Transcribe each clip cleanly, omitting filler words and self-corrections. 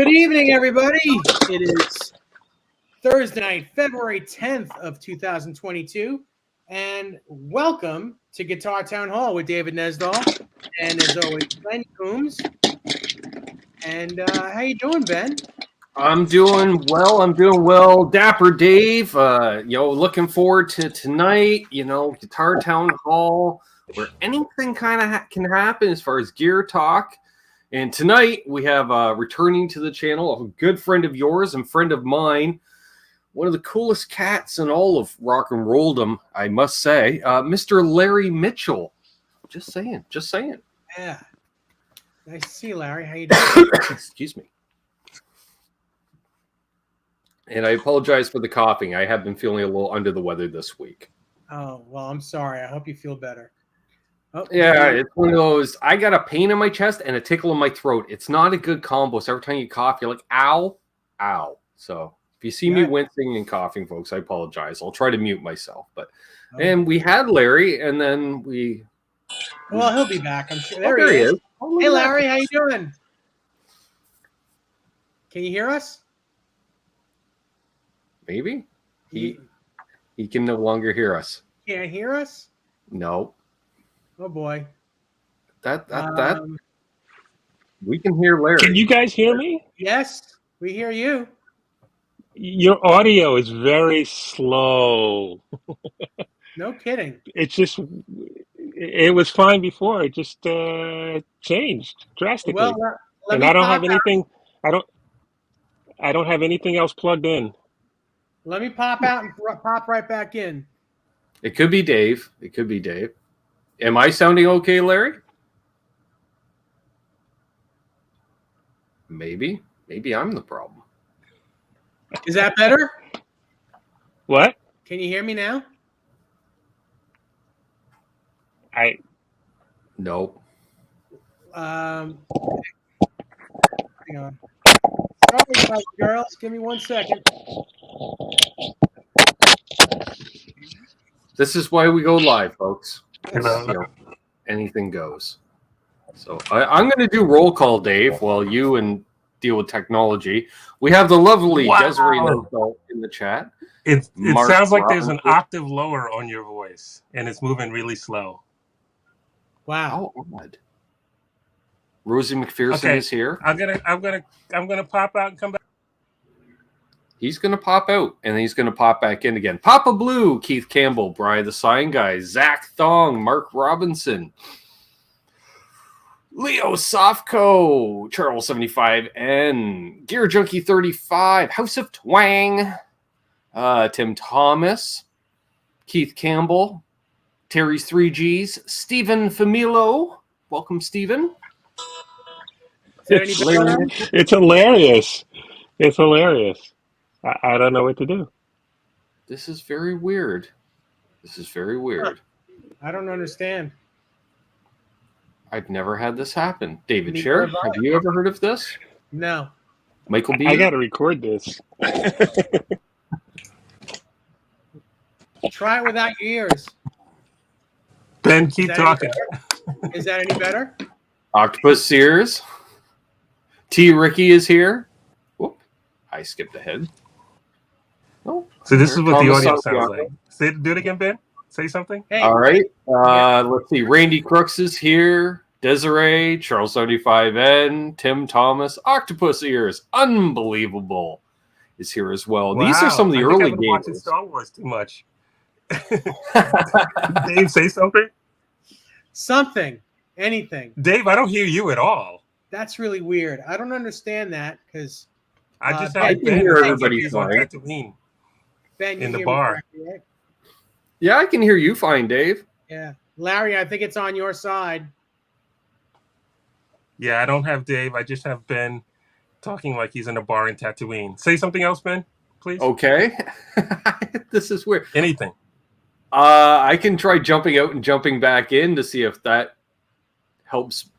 Good evening, everybody. It is Thursday night, February 10th of 2022, and welcome to Guitar Town Hall with David NESDALL, and as always, Ben Coombs. And how you doing, Ben? I'm doing well. Dapper Dave, looking forward to tonight, Guitar Town Hall, where anything kind of can happen as far as gear talk. And tonight we have returning to the channel, a good friend of yours and friend of mine, one of the coolest cats in all of rock and rolldom, I must say, Mr. Larry Mitchell. Just saying. Yeah. Nice to see you, Larry. How you doing? Excuse me. And I apologize for the coughing. I have been feeling a little under the weather this week. Oh, well, I'm sorry. I hope you feel better. Oh, yeah, it's one of those, I got a pain in my chest and a tickle in my throat. It's not a good combo. So every time you cough, you're like, ow, ow. So if you see me wincing and coughing, folks, I apologize. I'll try to mute myself. And we had Larry, and then we... Well, he'll be back, I'm sure. There he is. Hey, Larry, how you doing? Can you hear us? Maybe he can no longer hear us. Can't hear us? No. Oh boy. That we can hear Larry. Can you guys hear me? Yes, we hear you. Your audio is very slow. No kidding. It's just, it was fine before. It just changed drastically. Well, and I don't have anything. I don't have anything else plugged in. Let me pop out and pop right back in. It could be Dave. Am I sounding okay, Larry? Maybe I'm the problem. Is that better? What? Can you hear me now? Nope. Hang on. Sorry, guys, girls. Give me 1 second. This is why we go live, folks. Anything goes. So I'm going to do roll call, Dave, while you and deal with technology. We have the lovely Desiree NESDALL in the chat. It sounds like there's an octave lower on your voice, and it's moving really slow. Wow. How odd. Rosie McPherson is here. I'm gonna pop out and come back. He's gonna pop out and he's gonna pop back in again. Papa Blue, Keith Campbell, Brian the Sign Guy, Zach Thong, Mark Robinson, Leo Softco, Charles 75N, Gear Junkie 35, House of Twang, Tim Thomas, Keith Campbell, Terry's 3Gs, Stephen Familo. Welcome, Stephen. It's hilarious. It's hilarious. I don't know what to do. This is very weird. I don't understand. I've never had this happen. David Sher, have you ever heard of this? No. Michael B. I got to record this. Try it without your ears. Ben, keep talking. Is that any better? Octopus Sears. T. Ricky is here. Whoop. I skipped ahead. Oh, so this is what the audio sounds like. Do it again, Ben. Say something. Hey. All right. Let's see. Randy Crooks is here. Desiree, Charles 75N, Tim Thomas, Octopus Ears, unbelievable, is here as well. Wow. These are some of the early I've been watching Star Wars too much. Dave, say something. Anything. Dave, I don't hear you at all. That's really weird. I don't understand that because I just I can hear everybody fine. Ben, in the bar. Right? Yeah, I can hear you fine, Dave. Yeah, Larry, I think it's on your side. Yeah, I don't have Dave. I just have Ben talking like he's in a bar in Tatooine. Say something else, Ben, please. Okay. This is weird. Anything. I can try jumping out and jumping back in to see if that helps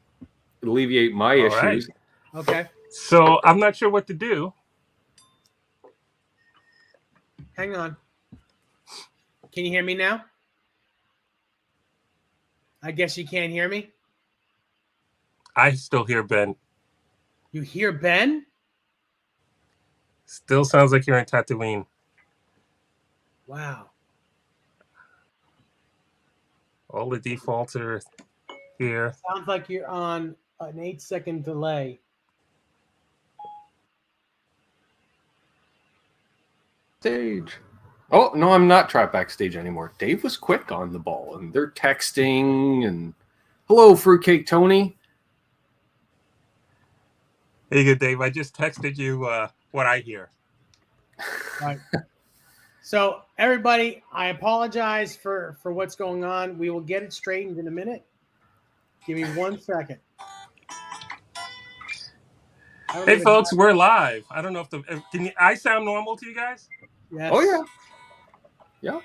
alleviate my issues. Right. Okay. So I'm not sure what to do. Hang on. Can you hear me now? I guess you can't hear me. I still hear Ben. You hear Ben? Still sounds like you're in Tatooine. Wow. All the defaults are here. Sounds like you're on an 8-second delay. Stage. Oh, no, I'm not trapped backstage anymore. Dave was quick on the ball, and they're texting, and hello, Fruitcake Tony. Hey, good, Dave. I just texted you what I hear. Right. So, everybody, I apologize for what's going on. We will get it straightened in a minute. Give me 1 second. Hey, folks, we're live. I don't know if I sound normal to you guys? Yes. Oh, yeah. Yeah.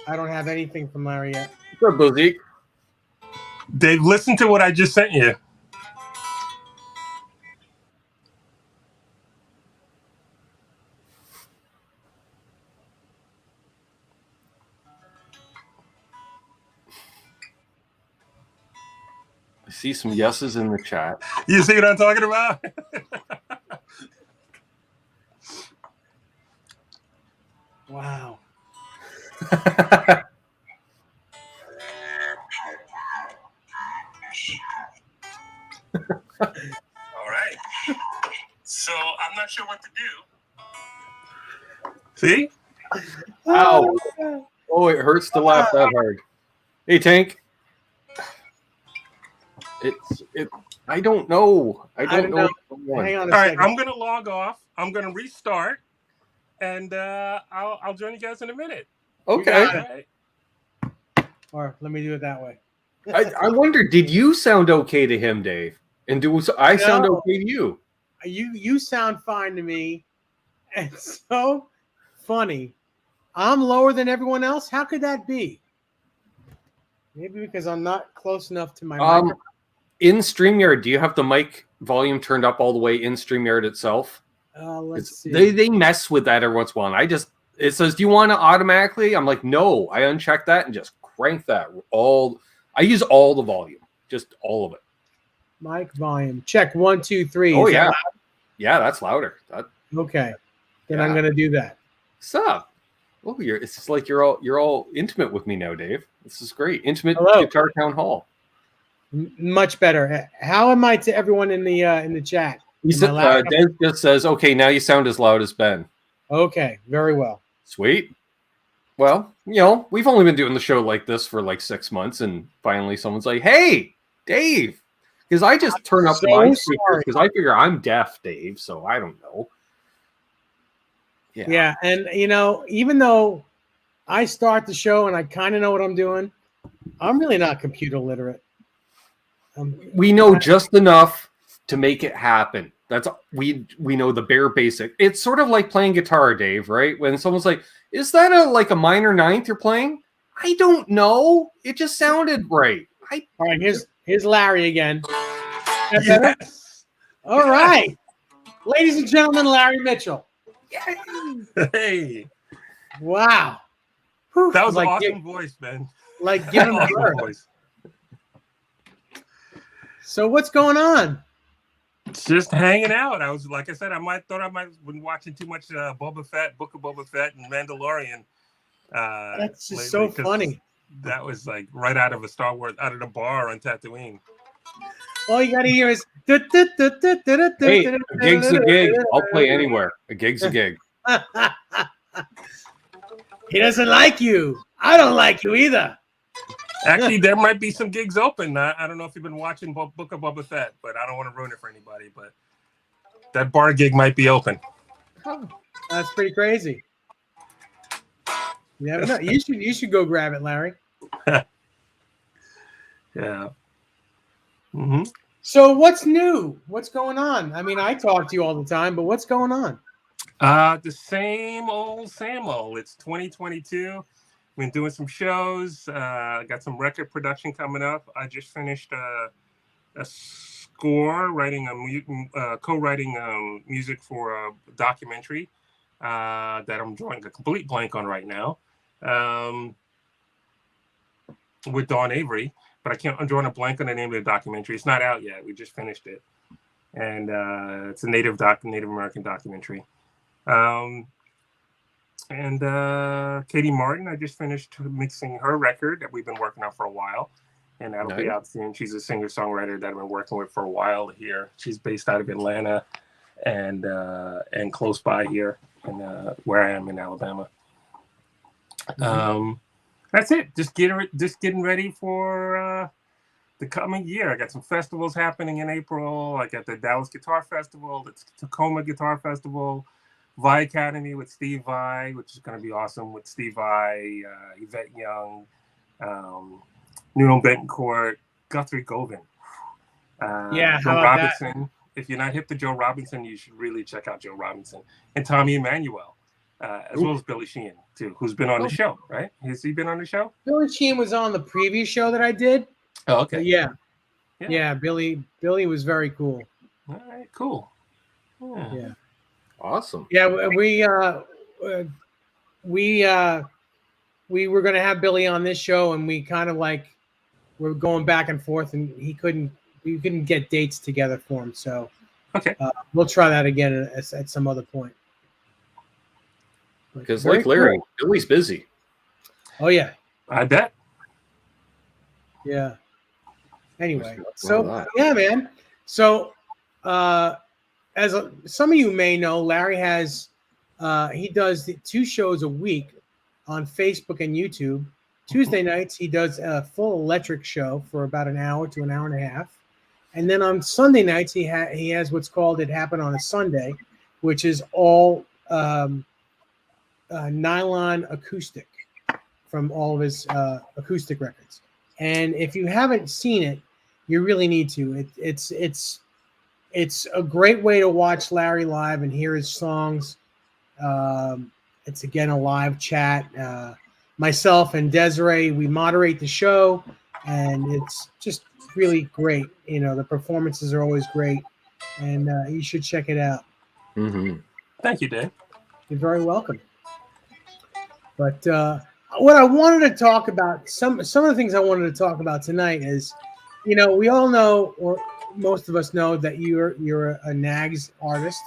I don't have anything from Larry yet. What's up, Bozique? Dave, listen to what I just sent you. I see some yeses in the chat. You see what I'm talking about? Wow. All right. So I'm not sure what to do. See? Ow. Oh, it hurts to laugh that hard. Hey, Tank. I don't know. I don't know. Hang on a All right, second. I'm going to log off. I'm going to restart, and I'll join you guys in a minute. Okay. Right. Or let me do it that way. I wonder, did you sound okay to him, Dave? And do I sound okay to you? You sound fine to me. And so funny. I'm lower than everyone else. How could that be? Maybe because I'm not close enough to my microphone. In StreamYard, do you have the mic volume turned up all the way in StreamYard itself? Let's see. They mess with that every once in a while. It says, do you want to automatically? I'm like, no. I uncheck that and just crank that. I use all the volume, just all of it. Mic volume. Check 1, 2, 3. Oh, yeah. Yeah, that's louder. Okay. Then I'm going to do that. What's up? Oh, it's just like you're all intimate with me now, Dave. This is great. Intimate Guitar Town Hall. Much better. How am I to everyone in the chat? Des just says, okay, now you sound as loud as Ben. Okay, very well. Sweet. Well, we've only been doing the show like this for like 6 months, and finally someone's like, hey, Dave. Because I just turn up my speakers because I figure I'm deaf, Dave, so I don't know. Yeah, and even though I start the show and I kind of know what I'm doing, I'm really not computer literate. We know just enough to make it happen. That's we know the bare basic. It's sort of like playing guitar, Dave, right? When someone's like, "Is that a minor ninth you're playing?" I don't know. It just sounded right. All right, here's Larry again. Yes. All right, ladies and gentlemen, Larry Mitchell. Hey. Wow. Whew. That was an awesome voice, man. Like give him a voice. So what's going on? Just hanging out. I was, like I said, I might have been watching too much Boba Fett, Book of Boba Fett, and Mandalorian. That's just so funny. That was like right out of a Star Wars, out of the bar on Tatooine. All you gotta hear is hey, a gig's a gig. I'll play anywhere. A gig's a gig. He doesn't like you. I don't like you either. Actually, there might be some gigs open. I don't know if you've been watching Book of Boba Fett, but I don't want to ruin it for anybody. But that bar gig might be open. Oh, that's pretty crazy. You never know. You should go grab it, Larry. Yeah. Mm-hmm. So what's new? What's going on? I mean, I talk to you all the time, but what's going on? The same old. It's 2022. Been doing some shows. Got some record production coming up. I just finished a score, co-writing music for a documentary that I'm drawing a complete blank on right now, with Dawn Avery. But I'm drawing a blank on the name of the documentary. It's not out yet. We just finished it. and it's a Native American documentary. And Katie Martin, I just finished mixing her record that we've been working on for a while, and that'll be out soon. She's a singer-songwriter that I've been working with for a while here. She's based out of Atlanta and close by here, and where I am in Alabama. That's it. Just getting ready for the coming year. I got some festivals happening in April. I got the Dallas Guitar Festival, the Tacoma Guitar Festival, Vi Academy with Steve Vai, which is going to be awesome with Steve Vai, Yvette Young, Nuno Betancourt, Guthrie Govan. How Joe about Robinson. that? If you're not hip to Joe Robinson, you should really check out Joe Robinson. And Tommy Emmanuel, as well as Billy Sheehan, too, who's been on the show, right? Has he been on the show? Billy Sheehan was on the previous show that I did. Oh, okay. Yeah, Billy was very cool. All right, cool. Yeah. Awesome. Yeah, we were going to have Billy on this show, and we kind of like we're going back and forth, and we couldn't get dates together for him. So okay, we'll try that again at some other point. Because like Larry, Billy's busy. Oh yeah, I bet. Yeah. Anyway, so yeah, man. So as some of you may know, Larry has he does 2 shows a week on Facebook and YouTube. Tuesday nights he does a full electric show for about an hour to an hour and a half, and then on Sunday nights he has what's called It Happened on a Sunday, which is all nylon acoustic from all of his acoustic records. And if you haven't seen it, you really need to. It's a great way to watch Larry live and hear his songs. It's again a live chat. Myself and Desiree, we moderate the show, and it's just really great. You know, the performances are always great, and you should check it out. Thank you, Dave. You're very welcome. But what I wanted to talk about, some of the things I wanted to talk about tonight is, you know, we all know, or most of us know, that you're a Nags artist.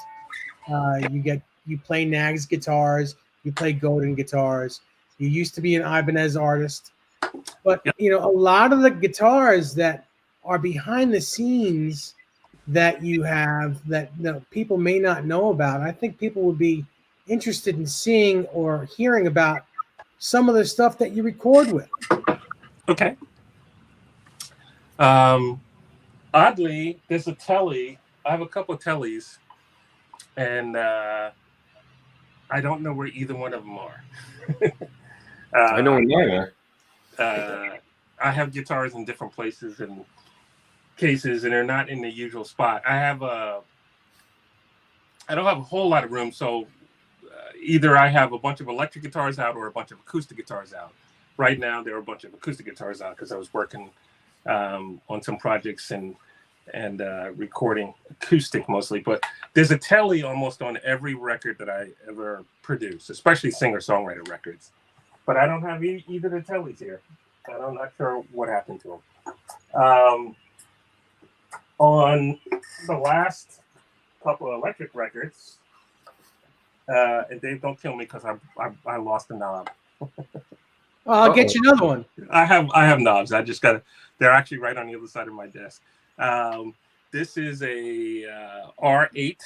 You play Nags guitars, you play Godin guitars. You used to be an Ibanez artist, but you know, a lot of the guitars that are behind the scenes that you have that people may not know about, I think people would be interested in seeing or hearing about some of the stuff that you record with. Okay. Oddly, there's a telly. I have a couple of tellies, and I don't know where either one of them are. I know where they are. I have guitars in different places and cases, and they're not in the usual spot. I don't have a whole lot of room, so either I have a bunch of electric guitars out or a bunch of acoustic guitars out. Right now, there are a bunch of acoustic guitars out because I was working on some projects and recording acoustic mostly. But there's a telly almost on every record that I ever produce, especially singer-songwriter records. But I don't have either the tellies here. I'm not sure what happened to them. On the last couple of electric records, and Dave, don't kill me because I lost a knob. I'll get you another one. I have knobs. I just got they're actually right on the other side of my desk. This is a R8,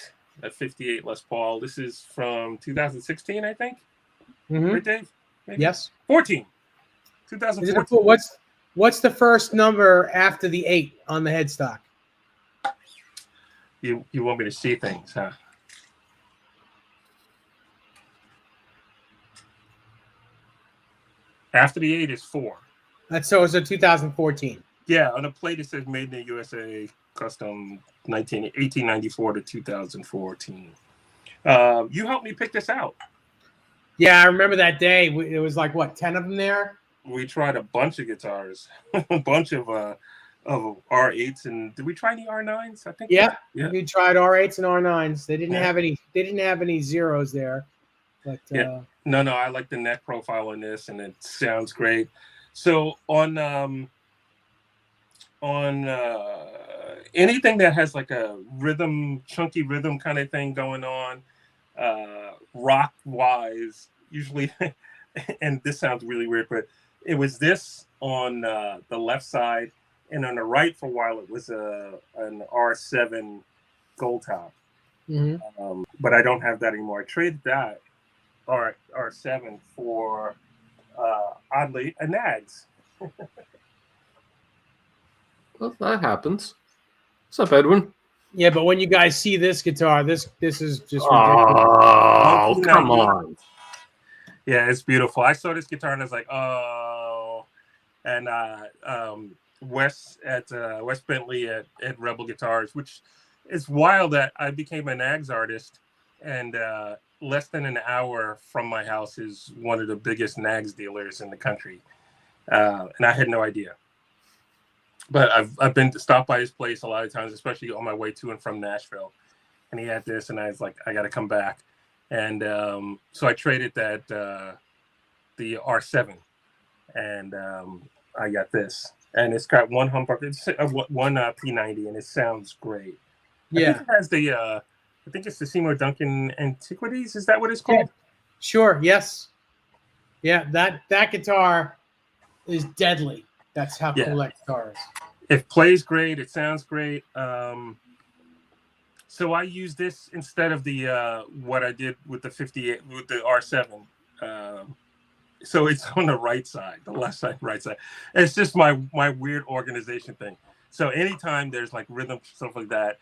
a 58 Les Paul. This is from 2016, I think. Right, Dave? Maybe? Yes. 14. 2014. What's the first number after the 8 on the headstock? You want me to see things, huh? After the 8 is 4. It's a 2014. Yeah, on the plate it says Made in the USA, custom 1894 to 2014. You helped me pick this out. Yeah, I remember that day. It was like, what, 10 of them there? We tried a bunch of guitars, a bunch of R8s, and did we try any R9s? I think. Yeah. We tried R8s and R9s. They didn't have any. They didn't have any zeros there. But no, I like the neck profile on this, and it sounds great. So on anything that has like a rhythm, chunky rhythm kind of thing going on, rock wise, usually. And this sounds really weird, but it was this on the left side, and on the right for a while it was an R7 gold top. But I don't have that anymore. I traded that R7 for oddly a Nags. Well, that happens. What's up, Edwin? Yeah, but when you guys see this guitar, this is just ridiculous. Oh, come on. Yeah, it's beautiful. I saw this guitar and I was like, oh. And Wes Bentley at Rebel Guitars, which is wild that I became a Nags artist, and less than an hour from my house is one of the biggest Nags dealers in the country, and I had no idea. But I've been to stop by his place a lot of times, especially on my way to and from Nashville, and he had this, and I was like, I got to come back, and so I traded that the R7, and I got this, and it's got one humbucker, one P90, and it sounds great. Yeah, I think it has the I think it's the Seymour Duncan Antiquities. Is that what it's called? Yeah. Sure. Yes. Yeah, that guitar is deadly. That's how cool that guitar is. It plays great. It sounds great. So I use this instead of the what I did with the 58 with the R7. So it's on the right side, the left side, right side. It's just my weird organization thing. So anytime there's like rhythm stuff like that,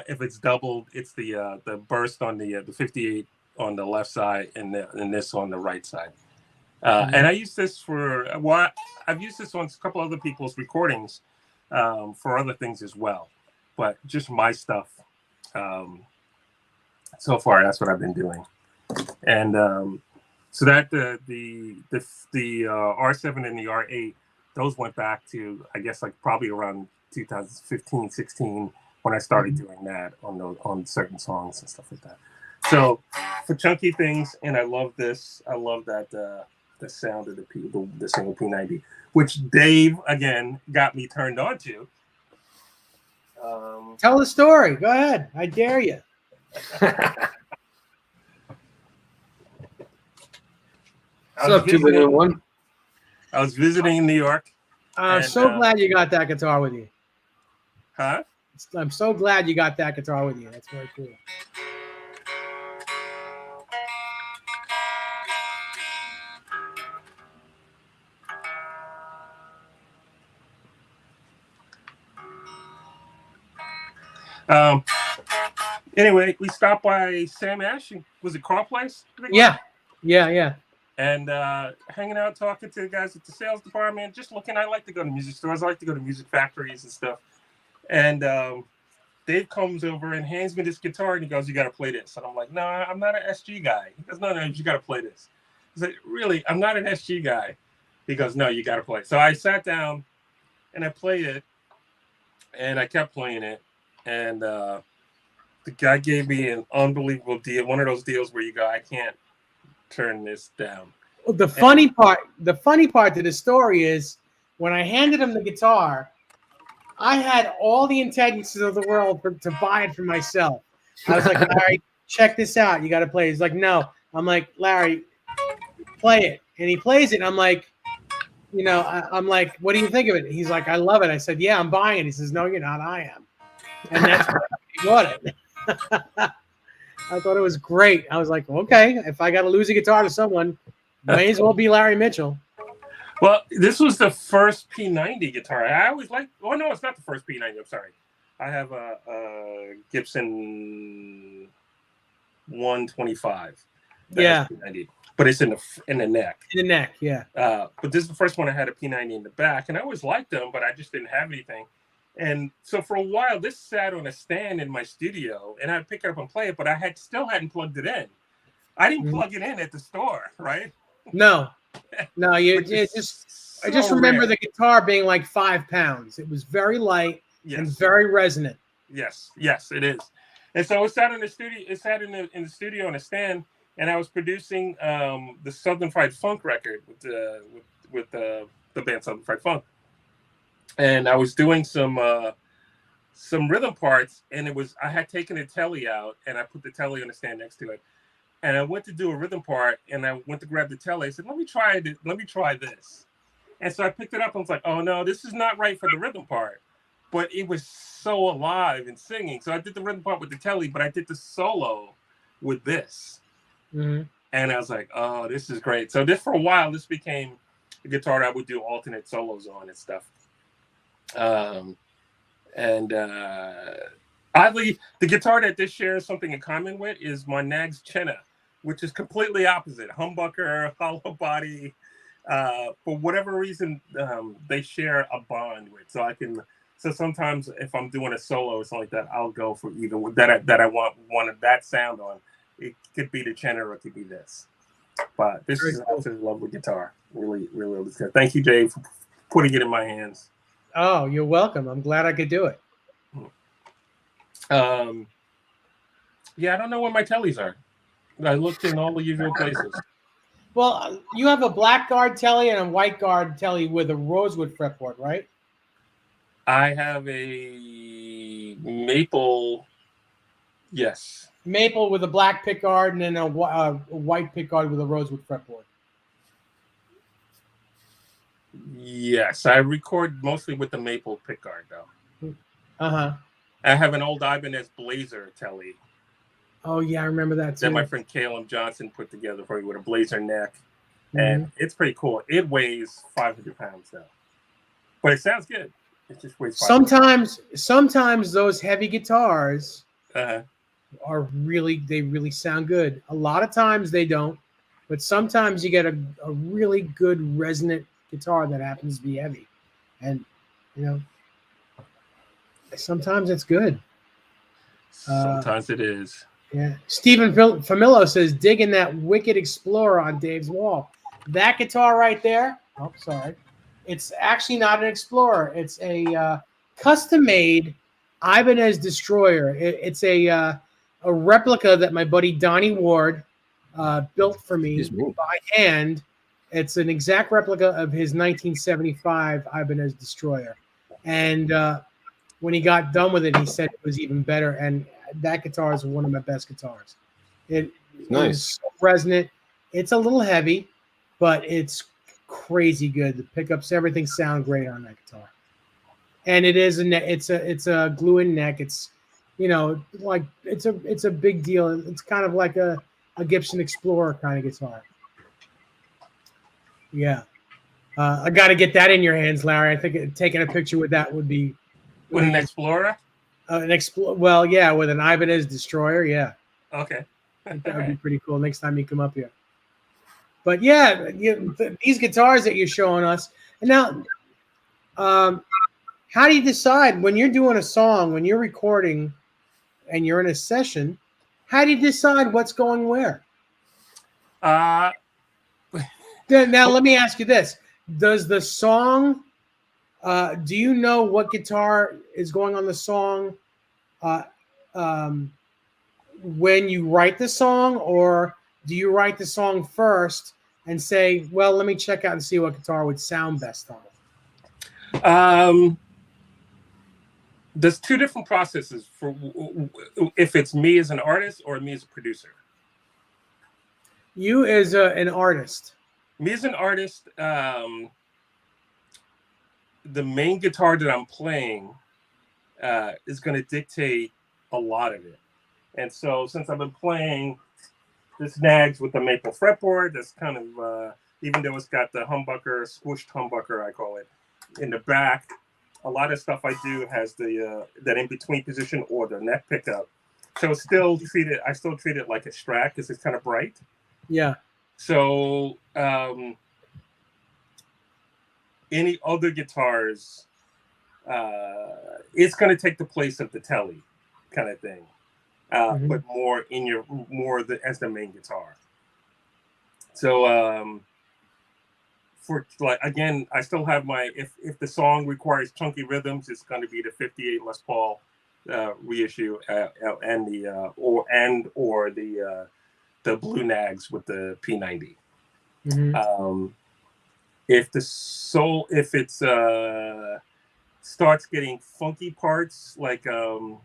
if it's doubled, it's the burst on the 58 on the left side and this on the right side. And I use this for I've used this on a couple other people's recordings for other things as well, but just my stuff. So far, that's what I've been doing, and so that the R7 and the R8, those went back to, I guess, like probably around 2015, 16 when I started doing that on certain songs and stuff like that. So for chunky things, and I love this. I love that the sound of the single P90, which Dave again got me turned on to. Tell the story. Go ahead. I dare you. What's up, 2-1? I was visiting New York. I'm so glad you got that guitar with you. Huh? I'm so glad you got that guitar with you. That's very cool. Anyway, we stopped by Sam Ash. Was it Carl Place? Yeah. And hanging out, talking to the guys at the sales department, just looking. I like to go to music stores. I like to go to music factories and stuff. And Dave comes over and hands me this guitar, and he goes, "You got to play this." And I'm like, "No, I'm not an SG guy." He goes, "No, you got to play this." I said, "Really? I'm not an SG guy." He goes, "No, you got to play it." So I sat down and I played it, and I kept playing it, and the guy gave me an unbelievable deal. One of those deals where you go, "I can't turn this down." Well, the funny part to the story is when I handed him the guitar, I had all the intentions of the world to buy it for myself. I was like, "Larry, check this out. You got to play it." He's like, "No." I'm like, "Larry, play it." And he plays it. And I'm like, I'm like, "What do you think of it?" He's like, "I love it." I said, "Yeah, I'm buying it." He says, "No, you're not. I am." And that's why he bought it. I thought it was great. I was like, okay, if I got to lose a guitar to someone, may as well be Larry Mitchell. Well, this was the first P90 guitar. I always liked. Oh no, it's not the first P90. I'm sorry. I have a Gibson 125. Yeah, P90, but it's in the neck. In the neck, yeah. But this is the first one I had a P90 in the back, and I always liked them, but I just didn't have anything. And so for a while, this sat on a stand in my studio, and I'd pick it up and play it, but I still hadn't plugged it in. I didn't plug it in at the store, right? No, I just remember the guitar being like 5 pounds. It was very light and very resonant. Yes, it is. And so it sat in the studio. It sat in the studio on a stand, and I was producing the Southern Fried Funk record with the band Southern Fried Funk. And I was doing some some rhythm parts, and I had taken the telly out, and I put the telly on the stand next to it, and I went to do a rhythm part, and I went to grab the telly. I said, let me try this. And so I picked it up and was like, oh no, this is not right for the rhythm part. But it was so alive and singing. So I did the rhythm part with the telly, but I did the solo with this. Mm-hmm. And I was like, oh, this is great. So this, for a while, this became a guitar I would do alternate solos on and stuff. Oddly, the guitar that this shares something in common with is my Nags Chenna, which is completely opposite. Humbucker, hollow body. For whatever reason, they share a bond with. So sometimes if I'm doing a solo or something like that, I'll go for either that I want one of that sound on. It could be the Chenna or it could be this. But this is an absolutely lovely guitar. Really, really good. Thank you, Jay, for putting it in my hands. Oh, you're welcome. I'm glad I could do it. Yeah, I don't know where my tellies are. I looked in all the usual places. Well, you have a black guard telly and a white guard telly with a rosewood fretboard, right? I have a maple. Yes. Maple with a black pickguard and then a white pickguard with a rosewood fretboard. Yes, I record mostly with the maple pickguard though. Uh-huh. I have an old Ibanez Blazer telly. Oh yeah, I remember that too. That my friend Caleb Johnson put together for me with a Blazer neck, and it's pretty cool. It weighs 500 pounds though, but it sounds good. It just weighs. Sometimes those heavy guitars are really sound good. A lot of times they don't, but sometimes you get a really good resonant guitar that happens to be heavy, and you know, sometimes it's good. Sometimes it is. Yeah. Stephen Famillo says, digging that Wicked Explorer on Dave's wall. That guitar right there. Oh, sorry. It's actually not an Explorer. It's a custom-made Ibanez Destroyer. It's a replica that my buddy Donnie Ward built for me by hand. It's an exact replica of his 1975 Ibanez Destroyer. And when he got done with it, he said it was even better. And that guitar is one of my best guitars. It's so resonant. It's a little heavy, but it's crazy good. The pickups, everything sound great on that guitar. And it is it's a glue-in neck. It's like it's a big deal. It's kind of like a Gibson Explorer kind of guitar. Yeah. I got to get that in your hands, Larry. I think taking a picture with that would be with an Explorer. Well, yeah, with an Ibanez Destroyer, yeah. Okay. That would be pretty cool next time you come up here. But yeah, these guitars that you're showing us. And now, how do you decide when you're doing a song, when you're recording and you're in a session, how do you decide what's going where? Now, let me ask you this. Does the song... do you know what guitar is going on the song when you write the song, or do you write the song first and say, well, let me check out and see what guitar would sound best on it? There's two different processes for if it's me as an artist or me as a producer. You as an artist. Me as an artist, the main guitar that I'm playing is going to dictate a lot of it. And so since I've been playing this Nags with the maple fretboard, that's kind of, even though it's got the humbucker, squished humbucker, I call it, in the back, a lot of stuff I do has the that in-between position or the neck pickup. So I still treat it like a Strat because it's kind of bright. Yeah. So any other guitars, it's going to take the place of the telly kind of thing, but as the main guitar. So for like, again, I still have my, if the song requires chunky rhythms, it's going to be the 58 Les Paul reissue and the or the Blue Nags with the P90. If it's starts getting funky parts, like in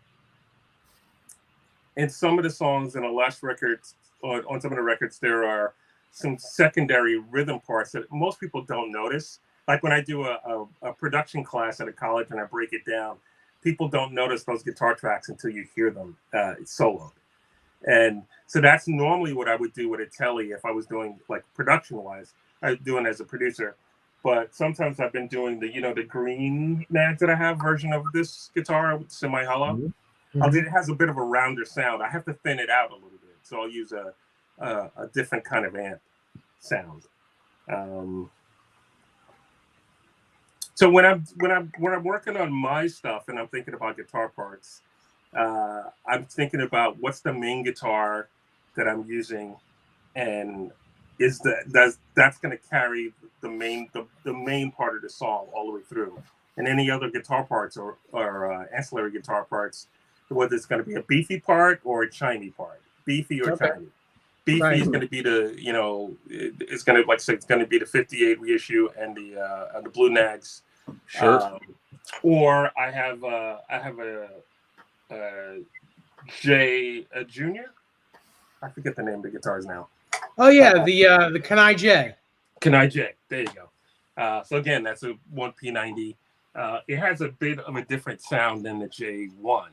some of the songs in the last records, on some of the records, there are some secondary rhythm parts that most people don't notice. Like when I do a production class at a college and I break it down, people don't notice those guitar tracks until you hear them solo. And so that's normally what I would do with a Telly if I was doing like production-wise. I was doing it as a producer. But sometimes I've been doing the green nags that I have version of this guitar, semi-hollow. Mm-hmm. It has a bit of a rounder sound. I have to thin it out a little bit, so I'll use a different kind of amp sound. So when I'm working on my stuff and I'm thinking about guitar parts, I'm thinking about what's the main guitar that I'm using, and that's going to carry the main part of the song all the way through, and any other guitar parts or ancillary guitar parts, whether it's going to be a beefy part or a chimey part, beefy or chimey. Beefy is going to be it's going to, like I said, it's going to be the 58 reissue and the Blue Nags. Sure. Or I have a Junior. I forget the name of the guitars now. Oh yeah, the Kanai J. Kanai J. There you go. So again, that's a 1P90. It has a bit of a different sound than the J1,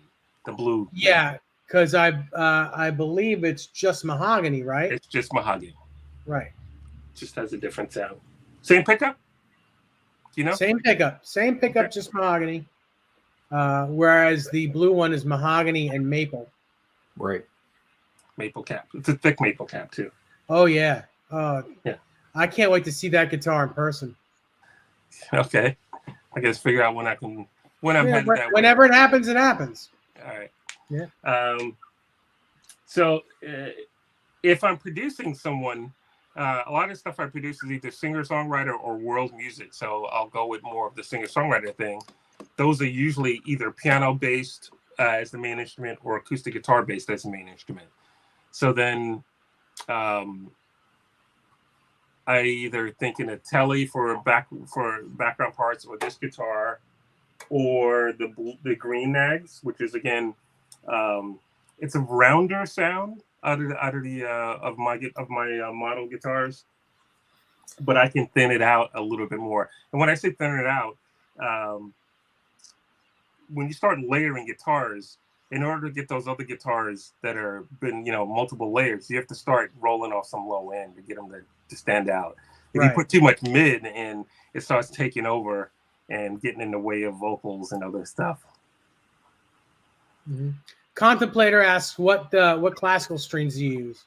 the blue. Yeah, because I believe it's just mahogany, right? It's just mahogany. Right. Just has a different sound. Same pickup? Do you know? Same pickup, okay. Just mahogany. Whereas the blue one is mahogany and maple. Right. Maple cap. It's a thick maple cap too. Oh yeah. Yeah. I can't wait to see that guitar in person. Okay. I guess figure out when I'm headed that way. Whenever it happens, it happens. All right. Yeah. So if I'm producing someone, a lot of stuff I produce is either singer-songwriter or world music. So I'll go with more of the singer-songwriter thing. Those are usually either piano-based as the main instrument or acoustic guitar-based as the main instrument. So then I either think in a Telly for background parts, or this guitar, or the green nags, which is again, it's a rounder sound out of my model guitars, but I can thin it out a little bit more. And when I say thin it out, when you start layering guitars, in order to get those other guitars that are been multiple layers, you have to start rolling off some low end to get them to stand out. If you put too much mid in, it starts taking over and getting in the way of vocals and other stuff. Mm-hmm. Contemplator asks, what classical strings do you use?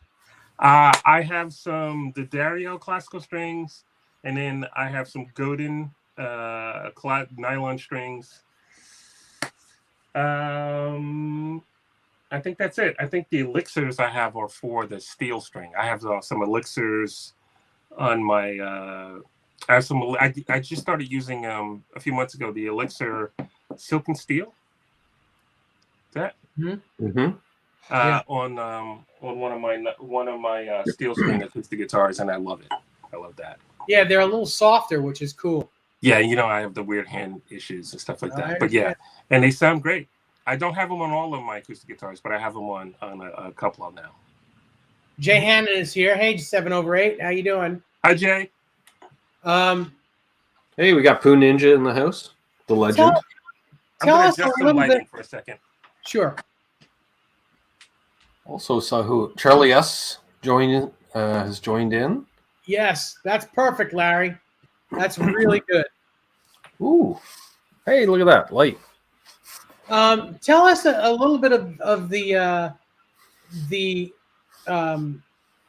I have some D'Addario classical strings, and then I have some Godin nylon strings. I think that's it. I think the elixirs I have are for the steel string. I have some elixirs on my. I have some. I just started using a few months ago the elixir silk and steel. That. Mm-hmm. On one of my steel string acoustic guitars, and I love it. I love that. Yeah, they're a little softer, which is cool. Yeah, I have the weird hand issues and stuff like that. But yeah, and they sound great. I don't have them on all of my acoustic guitars, but I have them on a couple of them now. Jay Hannon is here. Hey, 7/8. How you doing? Hi, Jay. Hey, we got Pooh Ninja in the house. The legend. I'm going to adjust the lighting for a second. Sure. Also saw who Charlie S. has joined in. Yes, that's perfect, Larry. That's really good. Ooh. Hey, look at that light. Tell us a little bit of the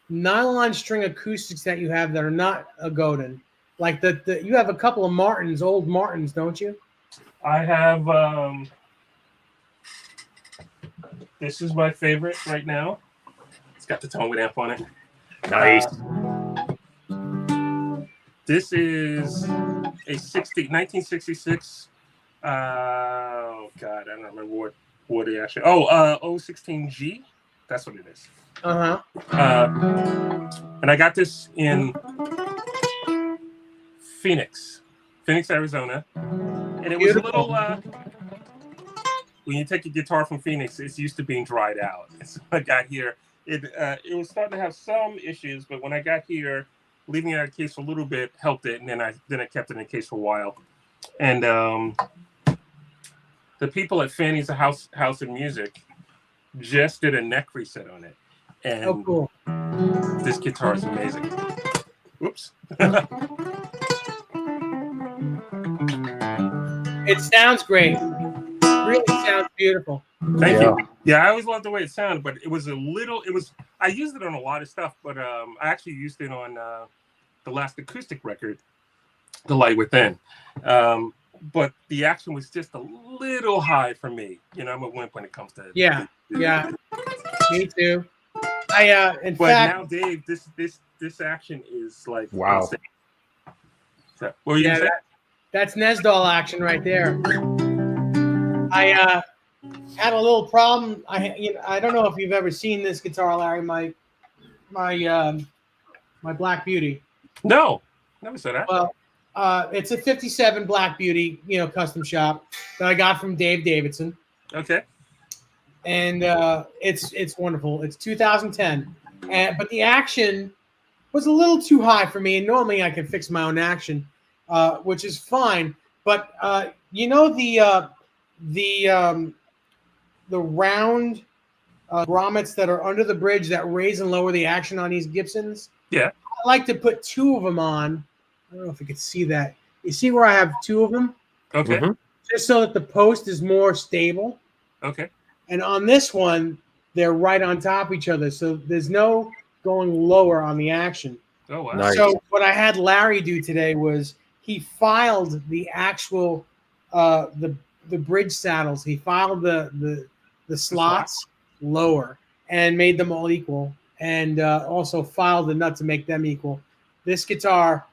nylon string acoustics that you have that are not a Godin. Like you have a couple of Martins, old Martins, don't you? I have. This is my favorite right now. It's got the tone amp on it. Nice. This is a 1966. Oh God, I don't remember what it actually. 016G. That's what it is. And I got this in Phoenix, Arizona. And it was a little. When you take a guitar from Phoenix, it's used to being dried out. And so I got here, it was starting to have some issues, but when I got here, leaving it out of the case for a little bit helped it, and then I kept it in the case for a while. And the people at Fanny's House of Music just did a neck reset on it, and Oh, cool. This guitar is amazing. Whoops. It sounds great. Really sounds beautiful. Thank you. Yeah, I always loved the way it sounded, but it was I used it on a lot of stuff, but I actually used it on the last acoustic record, The Light Within. But the action was just a little high for me. You know, I'm a wimp when it comes to Yeah. Me too. But now, Dave, this action is like wow. Insane. So, what were you gonna say? That's NESDALL action right there. I had a little problem. I don't know if you've ever seen this guitar, Larry. My Black Beauty. No, never said that. Well, it's a '57 Black Beauty, custom shop that I got from Dave Davidson. Okay. And it's wonderful. It's 2010, but the action was a little too high for me. And normally I can fix my own action, which is fine. But the round grommets that are under the bridge that raise and lower the action on these Gibsons. Yeah. I like to put two of them on. I don't know if you can see that. You see where I have two of them? Okay. Mm-hmm. Just so that the post is more stable. Okay. And on this one, they're right on top of each other. So there's no going lower on the action. Oh, wow. Nice. So what I had Larry do today was he filed the actual the bridge saddles. He filed the slots lower and made them all equal, and also filed the nut to make them equal. This guitar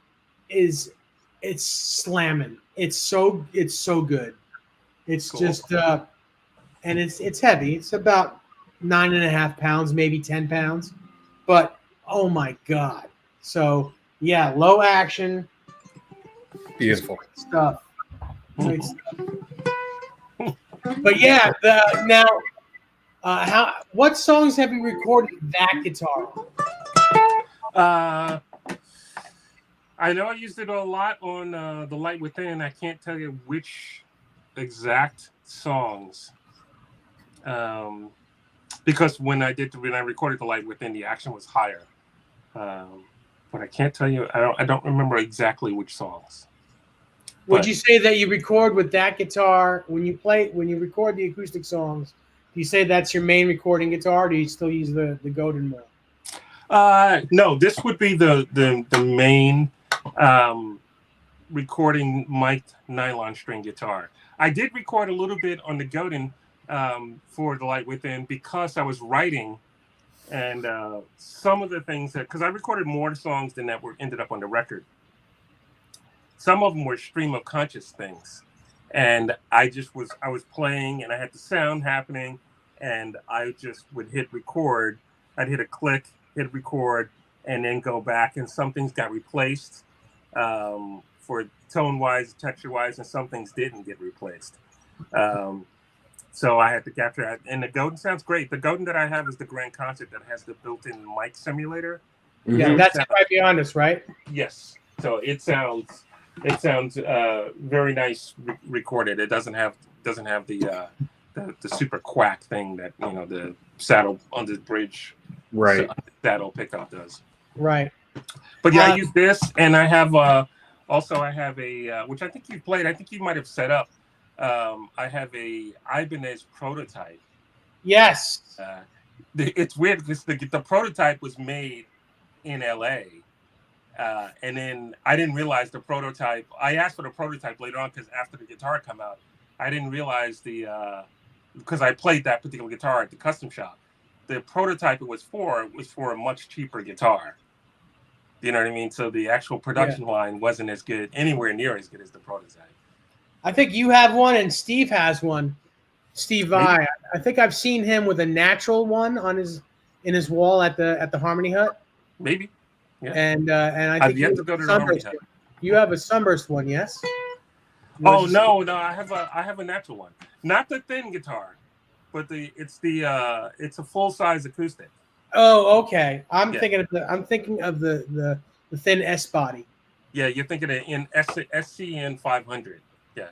it's slamming. It's so good. It's cool. Just and it's heavy. It's about 9.5 pounds, maybe 10 pounds, but oh my God. So yeah, low action. Beautiful great stuff. Great stuff. But yeah, what songs have you recorded that guitar on? I know I used it a lot on The Light Within. I can't tell you which exact songs, because when I recorded The Light Within, the action was higher. But I can't tell you. I don't remember exactly which songs. Would you say that you record with that guitar when you record the acoustic songs? Do you say that's your main recording guitar, or do you still use the Godin more? No, this would be the main recording mic'd nylon string guitar. I did record a little bit on the Godin for The Light Within because I was writing, and some of the things because I recorded more songs than that ended up on the record. Some of them were stream of conscious things, and I was playing, and I had the sound happening, and I just would hit record. I'd hit a click, hit record, and then go back, and some things got replaced for tone-wise, texture-wise, and some things didn't get replaced. So I had to capture that. And the Godin sounds great. The Godin that I have is the Grand Concert that has the built-in mic simulator. Yeah, that's right beyond us, right? Yes. So it sounds very nice recorded. It doesn't have the super quack thing that the saddle under the bridge saddle pickup does. Right. But yeah, I use this, and I have also I have a which I think you played. I think you might have set up. I have a Ibanez prototype. Yes. It's weird because the prototype was made in LA. And then I didn't realize the prototype. I asked for the prototype later on because after the guitar came out, I didn't realize because I played that particular guitar at the custom shop. The prototype it was for a much cheaper guitar. You know what I mean? So the actual production line wasn't anywhere near as good as the prototype. I think you have one and Steve has one. Steve Vai. I think I've seen him with a natural one in his wall at the Harmony Hut. Maybe. Yeah. And I think I've yet to go to the Harmony Hut. You have a Sunburst one, yes? Oh no, I have a natural one, not the thin guitar, but it's a full size acoustic. Oh, okay. I'm Yeah. thinking of the thin S body. Yeah, you're thinking of in SCN 500. Yeah.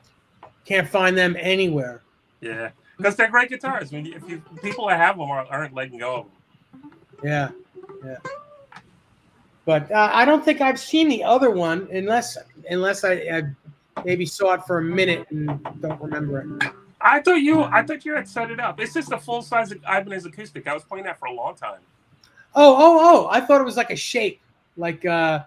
Can't find them anywhere. Yeah, because they're great guitars. I mean, if people that have them aren't letting go of them. Yeah. But I don't think I've seen the other one unless I maybe saw it for a minute and don't remember it. I thought you had set it up. It's just a full size Ibanez acoustic. I was playing that for a long time. Oh! I thought it was like a shape, like a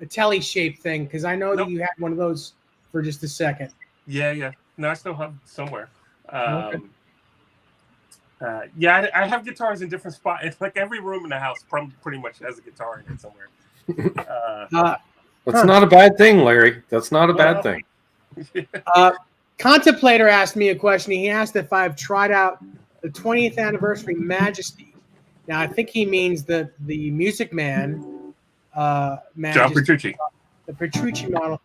telly shape thing, because I know that you had one of those for just a second. Yeah. No, I still have it somewhere. Okay. Yeah, I have guitars in different spots. It's like every room in the house pretty much has a guitar in it somewhere. That's not a bad thing, Larry. That's not a bad thing. Contemplator asked me a question. He asked if I've tried out the 20th anniversary Majesty. Now, I think he means the Music Man Majesty, John Petrucci. The Petrucci model.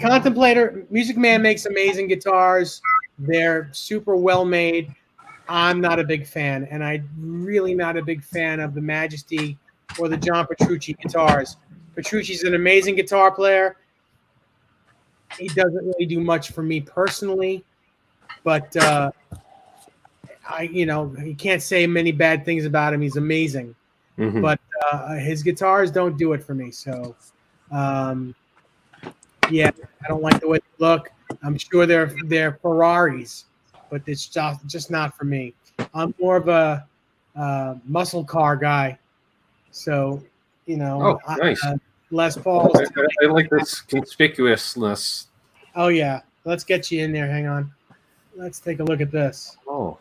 Contemplator, Music Man makes amazing guitars. They're super well made. I'm not a big fan, and I'm really not a big fan of the Majesty or the John Petrucci guitars. Petrucci's an amazing guitar player. He doesn't really do much for me personally, but you can't say many bad things about him. He's amazing, but his guitars don't do it for me. So, yeah, I don't like the way they look. I'm sure they're Ferraris, but it's just not for me. I'm more of a muscle car guy, so nice. Les Paul. I like this conspicuousness. Oh yeah, let's get you in there. Hang on, let's take a look at this. Oh.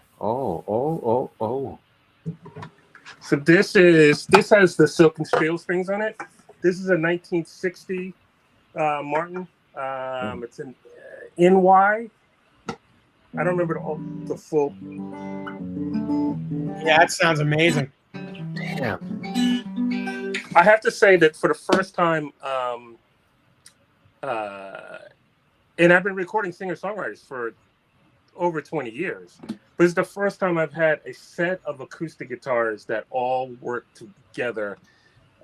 So this has the silken steel strings on it. This is a 1960 Martin. It's an NY. I don't remember the full. Yeah, that sounds amazing. Damn. I have to say that for the first time, and I've been recording singer-songwriters for over 20 years, but it's the first time I've had a set of acoustic guitars that all work together.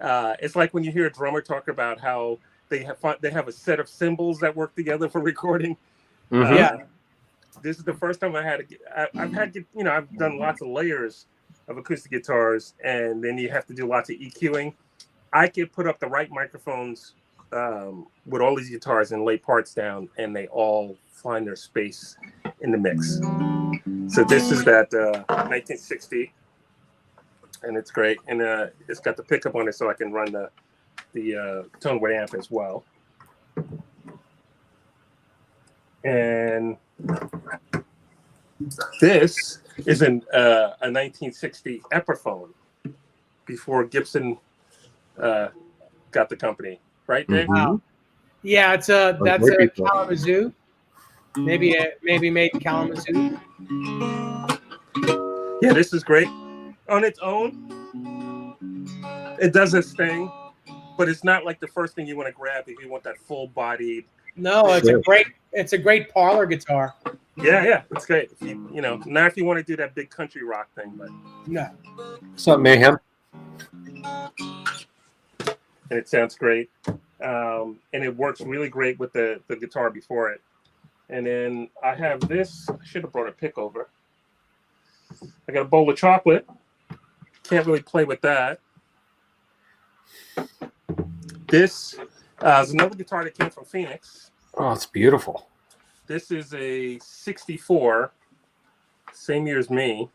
It's like when you hear a drummer talk about how they have a set of cymbals that work together for recording. Yeah. This is the first time I've done lots of layers of acoustic guitars, and then you have to do lots of EQing. I could put up the right microphones with all these guitars and lay parts down, and they all find their space in the mix. So this is that 1960, and it's great, and it's got the pickup on it, so I can run the tone-way amp as well. And this is a 1960 Epiphone before Gibson got the company, right, Dave? Wow. Yeah, that's a Kalamazoo. Maybe made in Kalamazoo. Yeah, this is great on its own. It does its thing, but it's not like the first thing you want to grab if you want that full-bodied. No, it's a great parlor guitar. Yeah, it's great. If not if you want to do that big country rock thing, but no. What's up, Mayhem? And it sounds great, and it works really great with the guitar before it. And then I have this. I should have brought a pick over. I got a bowl of chocolate. Can't really play with that. This is another guitar that came from Phoenix. Oh, it's beautiful. This is a 64, same year as me.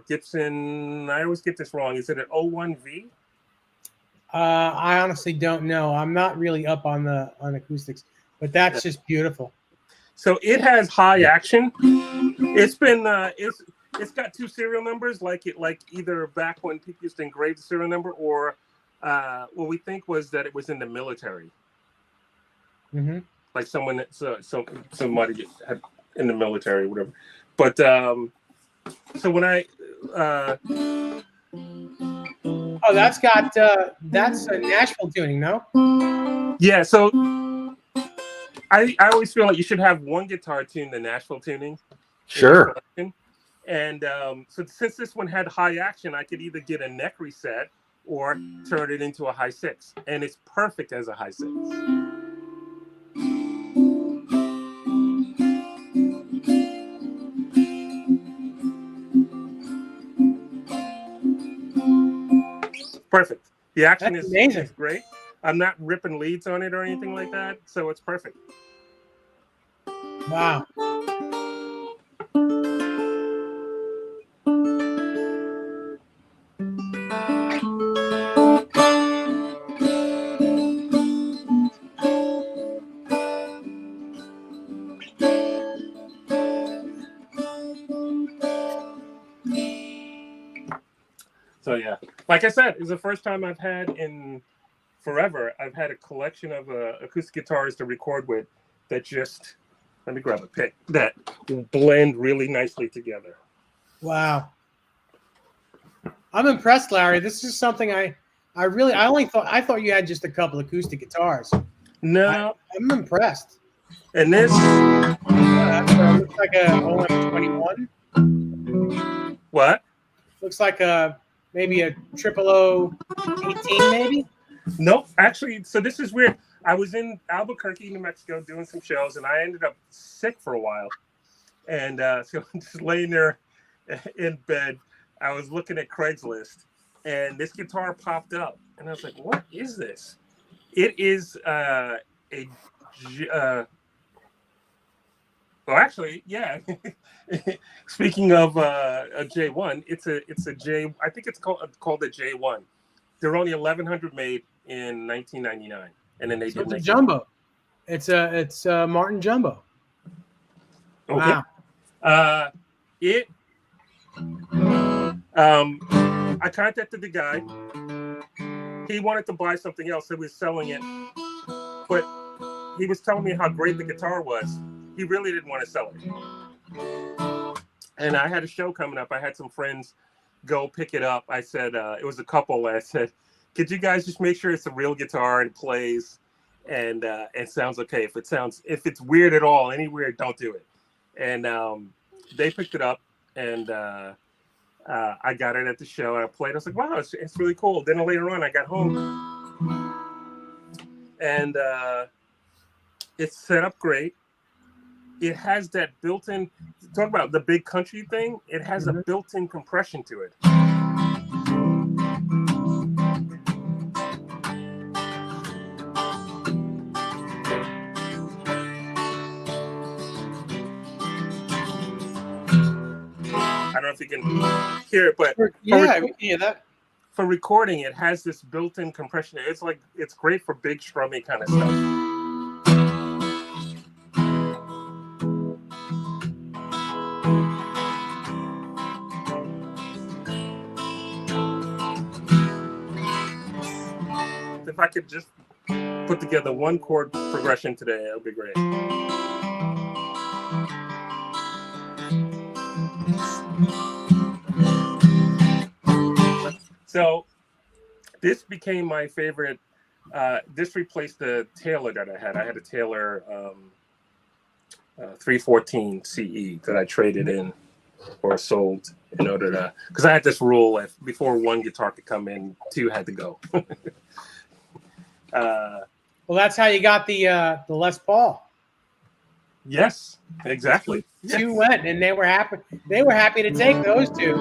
Gibson, I always get this wrong. Is it an 01V? I honestly don't know. I'm not really up on acoustics, but that's just beautiful. So it has high action. It's been it's got two serial numbers, like either back when people used to engrave the serial number, or what we think was that it was in the military. Mm-hmm. Like somebody had in the military, whatever. But so when I that's a Nashville tuning, no? Yeah, so I always feel like you should have one guitar tuned the Nashville tuning. Sure. And so since this one had high action, I could either get a neck reset or turn it into a high 6. And it's perfect as a high 6. Perfect. The action is great. I'm not ripping leads on it or anything like that, so it's perfect. Wow. So yeah, like I said, it's the first time I've had in forever. I've had a collection of acoustic guitars to record with that just, let me grab a pick, that blend really nicely together. Wow. I'm impressed, Larry. This is something I thought you had just a couple acoustic guitars. No, I'm impressed. And this looks like a OM21. What? Looks like maybe a 0018, maybe. Nope. Actually, so this is weird. I was in Albuquerque, New Mexico, doing some shows, and I ended up sick for a while. And so I'm just laying there in bed. I was looking at Craigslist, and this guitar popped up, and I was like, "What is this?" It is well, actually, yeah. Speaking of a J1, it's a J. I think it's called a J1. There were only 1,100 made in 1999, and then they did a jumbo. It's a Martin jumbo. Okay. Wow. I contacted the guy. He wanted to buy something else. He was selling it, but he was telling me how great the guitar was. He really didn't want to sell it. And I had a show coming up. I had some friends go pick it up. I said, it was a couple. I said, could you guys just make sure it's a real guitar and plays and it sounds okay? If it's weird at all, any weird, don't do it. And they picked it up, and I got it at the show. And I played. I was like, wow, it's really cool. Then later on, I got home, and it's set up great. It has that built-in, talk about the big country thing, it has a built-in compression to it. I don't know if you can hear it, but yeah, we can hear that. For recording, it has this built-in compression. It's great for big strummy kind of stuff. If I could just put together one chord progression today, it would be great. So this became my favorite. This replaced the Taylor that I had. I had a Taylor 314 CE that I traded in or sold in order to, because I had this rule: if before one guitar could come in, two had to go. Well, that's how you got the Les Paul. Yes, exactly. Two went, and they were happy. They were happy to take those two.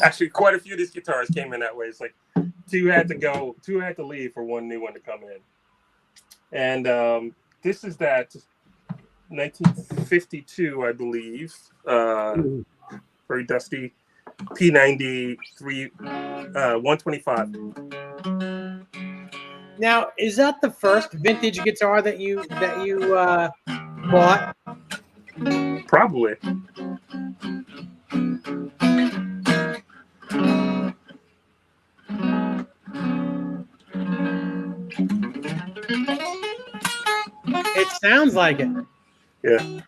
Actually, quite a few of these guitars came in that way. It's like two had to go, two had to leave for one new one to come in. And this is that 1952, I believe, very dusty P90 125. Now, is that the first vintage guitar that you bought? Probably. It sounds like it. Yeah.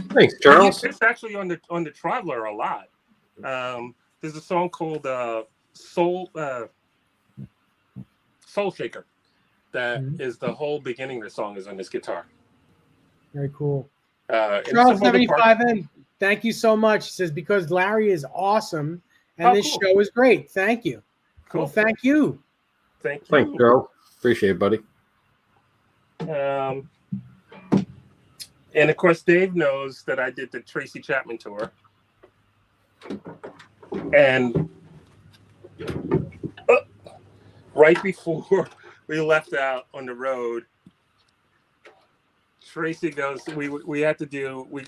Thanks, Charles. It's actually on the Traveler a lot. There's a song called Soul Shaker, that is the whole beginning of the song is on this guitar. Very cool. And Charles some other parts- 75N, thank you so much. He says, because Larry is awesome and this cool. show is great. Thank you. Cool. Well, thank you. Thank you. Thanks, Joe. Appreciate it, buddy. And of course, Dave knows that I did the Tracy Chapman tour. And right before we left out on the road, Tracy goes, we had to do, we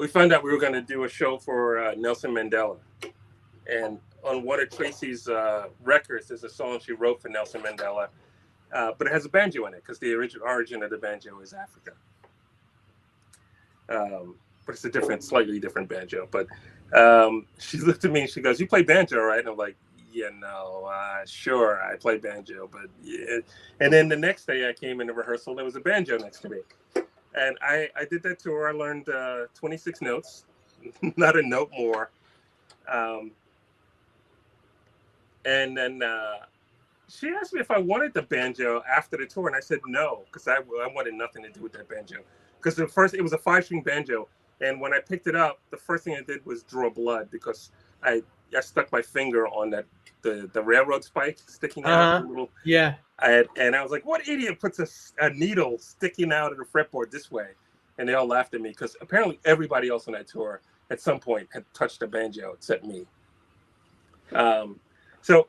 found out we were going to do a show for Nelson Mandela. And on one of Tracy's records, there's a song she wrote for Nelson Mandela, but it has a banjo in it because the origin of the banjo is Africa. But it's a slightly different banjo. But she looked at me and she goes, "You play banjo, right?" And I'm like, "Yeah, no, sure, I play banjo." But yeah. And then the next day I came into rehearsal, there was a banjo next to me. And I did that tour. I learned 26 notes, not a note more. And then she asked me if I wanted the banjo after the tour, and I said no, because I wanted nothing to do with that banjo. Because it was a 5-string banjo, and when I picked it up, the first thing I did was draw blood because I stuck my finger on the railroad spike sticking out. Yeah. And I was like, what idiot puts a needle sticking out of the fretboard this way? And they all laughed at me because apparently everybody else on that tour at some point had touched a banjo except me. So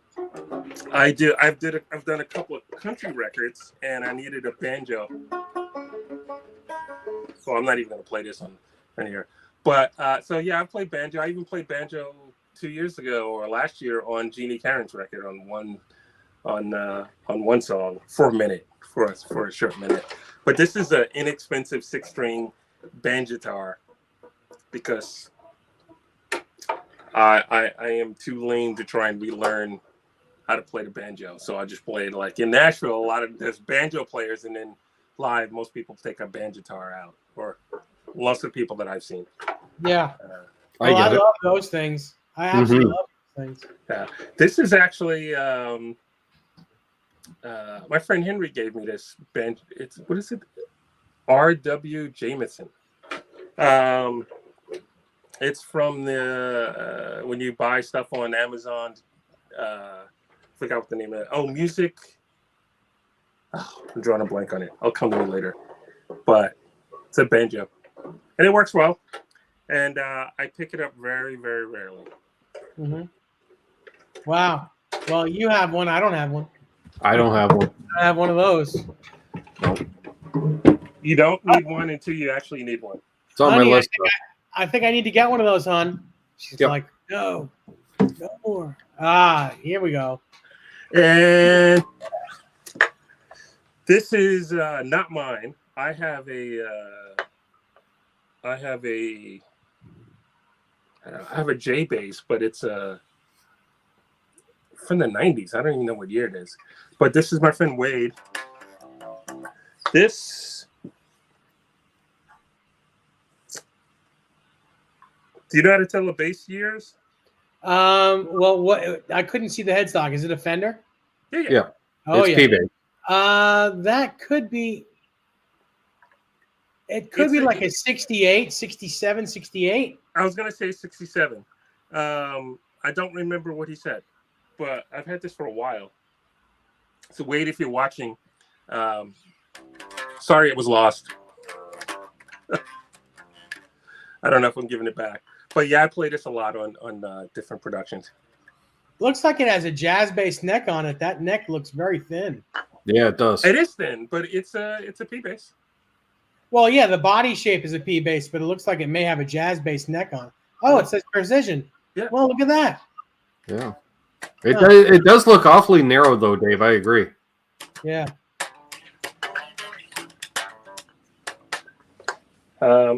I've done a couple of country records, and I needed a banjo. So I'm not even going to play this on here. But so yeah, I played banjo. I even played banjo 2 years ago or last year on Jeannie Karen's record on one song for a minute, for a short minute. But this is an inexpensive 6-string banjo guitar because I am too lame to try and relearn how to play the banjo. So I just played, like in Nashville, there's banjo players, and then live, most people take a banjo guitar out, or lots of people that I've seen. Yeah. I love those things. I absolutely love those things. Yeah. This is actually my friend Henry gave me this banjo. What is it? R.W. Jameson. It's from the when you buy stuff on Amazon. Forgot what the name of it. Oh, music. Oh, I'm drawing a blank on it. I'll come to it later. But it's a banjo, and it works well. And I pick it up very, very rarely. Mm-hmm. Wow. Well, you have one. I don't have one. I don't have one. I have one of those. You don't need one until you actually need one. It's on Honey, my list. I think I need to get one of those, hon. She's like, no more. Here we go. And this is not mine. I have a J bass, but it's from the 90s. I don't even know what year it is. But this is my friend Wade. This, do you know how to tell the bass years? Well, what I couldn't see the headstock. Is it a Fender? Yeah. Oh, it's yeah. P-Bass. That could be. It could be like a 68, 67, 68. I was going to say 67. I don't remember what he said, but I've had this for a while. So Wade, if you're watching, sorry it was lost. I don't know if I'm giving it back. But yeah, I play this a lot on different productions. Looks like it has a jazz bass neck on it. That neck looks very thin. Yeah, it does. It is thin, but it's a P bass. Well, yeah, the body shape is a P bass, but it looks like it may have a jazz bass neck on it. Oh, it says precision. Yeah. Well, look at that. Yeah. It does look awfully narrow, though, Dave. I agree. Yeah.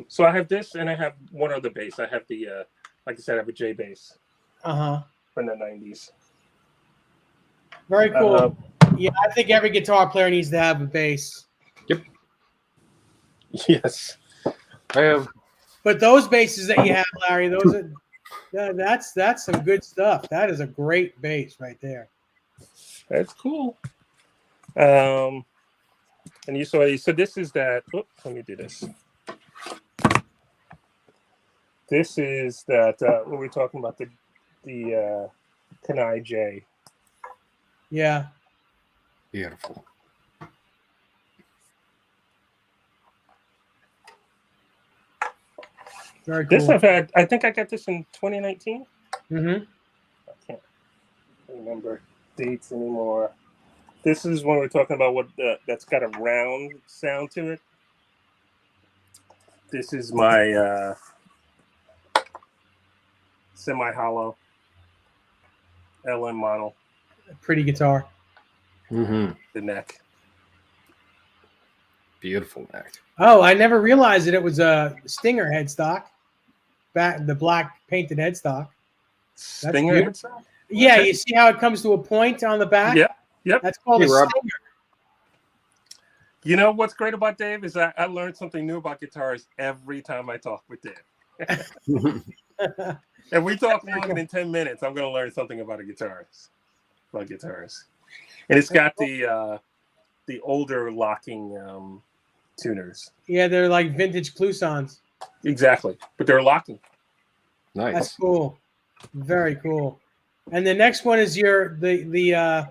So I have this, and I have one other bass. I have the, like I said, I have a J bass. Uh-huh. From the 90s. Very cool. Yeah, I think every guitar player needs to have a bass. Yep. Yes. I have. But those basses that you have, Larry, that's some good stuff. That is a great bass right there. That's cool. And you saw. So this is that. Oops, let me do this. This is that. When we're talking about the Kanai J. Yeah. Beautiful. Very cool. This I've had. I think I got this in 2019. Mm-hmm. I can't remember dates anymore. This is when we're talking about what that's got a round sound to it. This is my semi-hollow LM model. Pretty guitar. Mm-hmm. The neck. Beautiful neck. Oh, I never realized that it was a Stinger headstock. The black painted headstock. Stinger beautiful. headstock? Yeah, Okay. you see how it comes to a point on the back? Yep. Yep. That's called Hey, a Rob. Stinger. You know what's great about Dave is I learn something new about guitars every time I talk with Dave. If we talk longer than 10 minutes, I'm going to learn something about guitars. And it's got the older locking tuners. Yeah, they're like vintage Clousons. Exactly, but they're locking. Nice. That's cool. Very cool. And the next one is the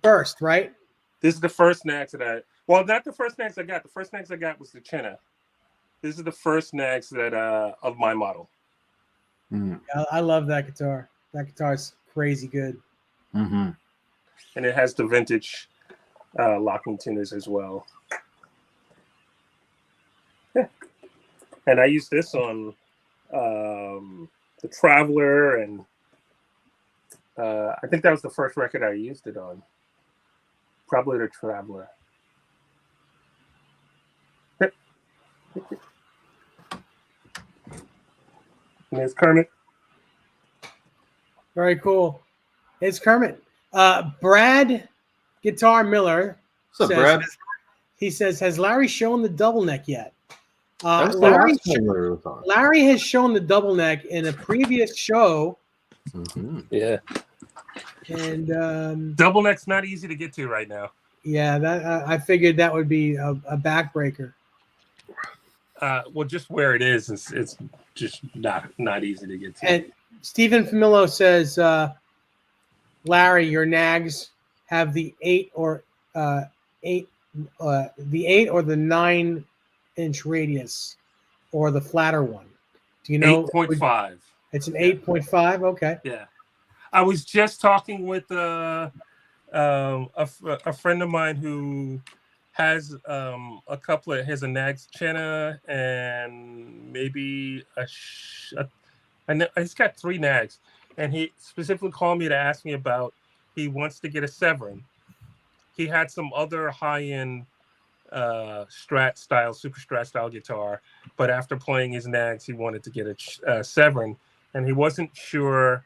burst, right? This is the first Nags that not the first Nags I got. The first Nags I got was the Chenna. This is the first Nags that of my model. Mm-hmm. I love that guitar. That guitar is crazy good. Mm-hmm. And it has the vintage locking tuners as well. Yeah. And I used this on the Traveler, and I think that was the first record I used it on. Probably the Traveler. And there's Kermit. Very cool. It's Kermit. Brad Guitar Miller What's up, says, Brad? he says, has Larry shown the double neck yet? That was the Larry, last time we were on. Larry has shown the double neck in a previous show. Mm-hmm. Yeah. And Double neck's not easy to get to right now. yeah, that I figured that would be a backbreaker. Well, just where it is, it's just not easy to get to. And Stephen Famillo says, Larry, your nags have the 8 or the 8 or the 9-inch radius, or the flatter one. Do you know? 8.5. It's an 8.5. Okay. Yeah, I was just talking with a friend of mine who has a couple of has a Nags Chenna and maybe he's got 3 Nags, and he specifically called me to ask me about he wants to get a Severin. He had some other high-end Strat style, super Strat style guitar, but after playing his Nags, he wanted to get a Severin, and he wasn't sure.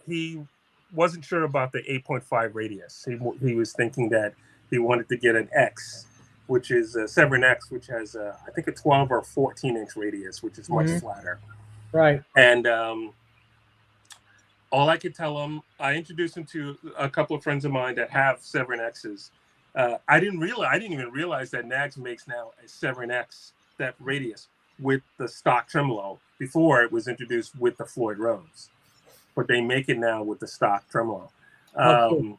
He wasn't sure about the 8.5 radius. He was thinking that he wanted to get an X, which is a Severin X, which has I think a 12 or 14-inch radius, which is much flatter. Right. And all I could tell him, I introduced him to a couple of friends of mine that have Severin X's. I didn't even realize that Nags makes now a Severin X, that radius, with the stock tremolo. Before it was introduced with the Floyd Rose, but they make it now with the stock tremolo. Cool.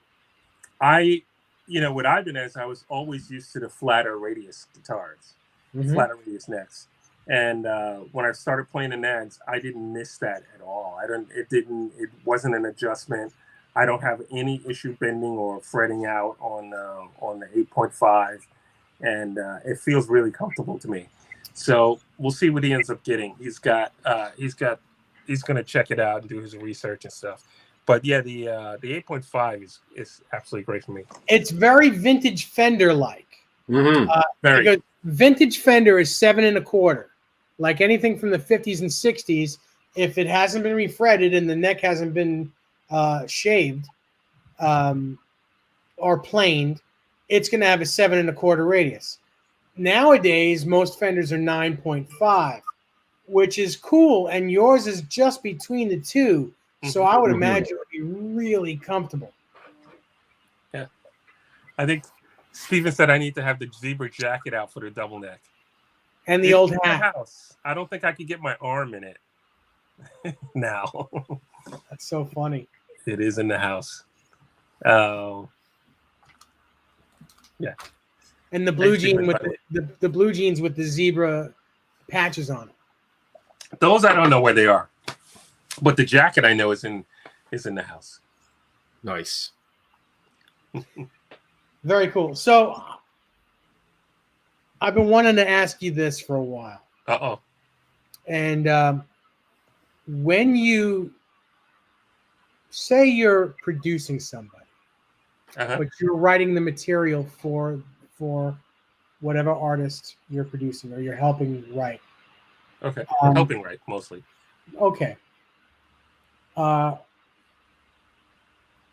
What I've been as, I was always used to the flatter radius guitars, flatter radius necks. And when I started playing the Nags, I didn't miss that at all. It wasn't an adjustment. I don't have any issue bending or fretting out on the 8.5, and it feels really comfortable to me. So we'll see what he ends up getting. He's going to check it out and do his research and stuff. But yeah, the 8.5 is absolutely great for me. It's very vintage Fender like. Very. Because vintage Fender is 7 1/4. Like anything from the 50s and 60s, if it hasn't been refretted and the neck hasn't been shaved or planed, it's going to have a 7 1/4 radius. Nowadays, most Fenders are 9.5, which is cool, and yours is just between the two. So I would imagine it would be really comfortable. Yeah. I think Steven said I need to have the zebra jacket out for the double neck. And the old In hat. the house. I don't think I could get my arm in it now. That's so funny. It is in the house. Yeah. And the blue jean with the blue jeans with the zebra patches on it. Those I don't know where they are, but the jacket I know is in the house. Nice. Very cool. So I've been wanting to ask you this for a while. Uh-oh. And when you say you're producing somebody, but you're writing the material for whatever artist you're producing or you're helping write. Okay. Helping write mostly. Okay.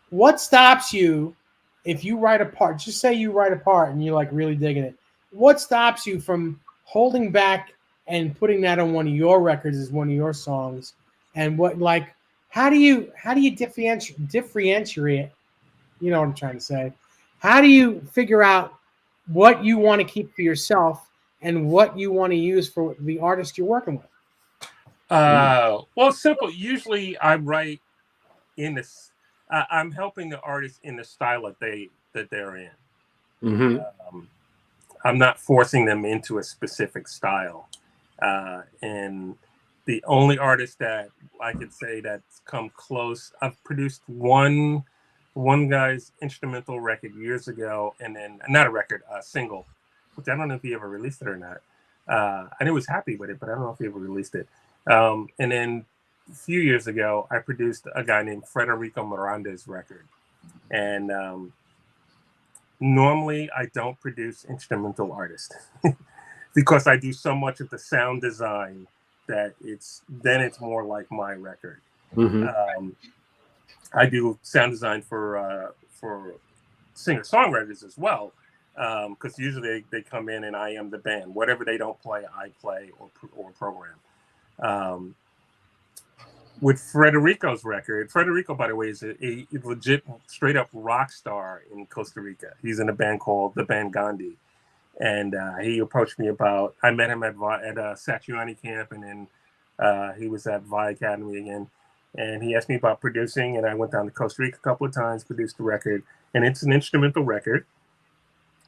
What stops you if you write a part? Just say you write a part and you're like really digging it. What stops you from holding back and putting that on one of your records as one of your songs? And how do you differentiate? You know what I'm trying to say. How do you figure out what you want to keep for yourself and what you want to use for the artist you're working with? Well, simple. Usually I write in this. I'm helping the artist in the style that they're in. I'm not forcing them into a specific style. And the only artist that I could say that's come close, I've produced one guy's instrumental record years ago, and then not a record, a single, which I don't know if he ever released it or not. I was happy with it, but I don't know if he ever released it. And then a few years ago, I produced a guy named Federico Miranda's record. And normally I don't produce instrumental artists because I do so much of the sound design that it's more like my record. I do sound design for singer-songwriters as well, because usually they come in and I am the band. Whatever they don't play, I play or program. With Federico's record, Federico, by the way, is a legit, straight-up rock star in Costa Rica. He's in a band called the band Gandhi, and he approached me about. I met him at Satriani camp, and then he was at Vi Academy again. And he asked me about producing, and I went down to Costa Rica a couple of times, produced the record, and it's an instrumental record.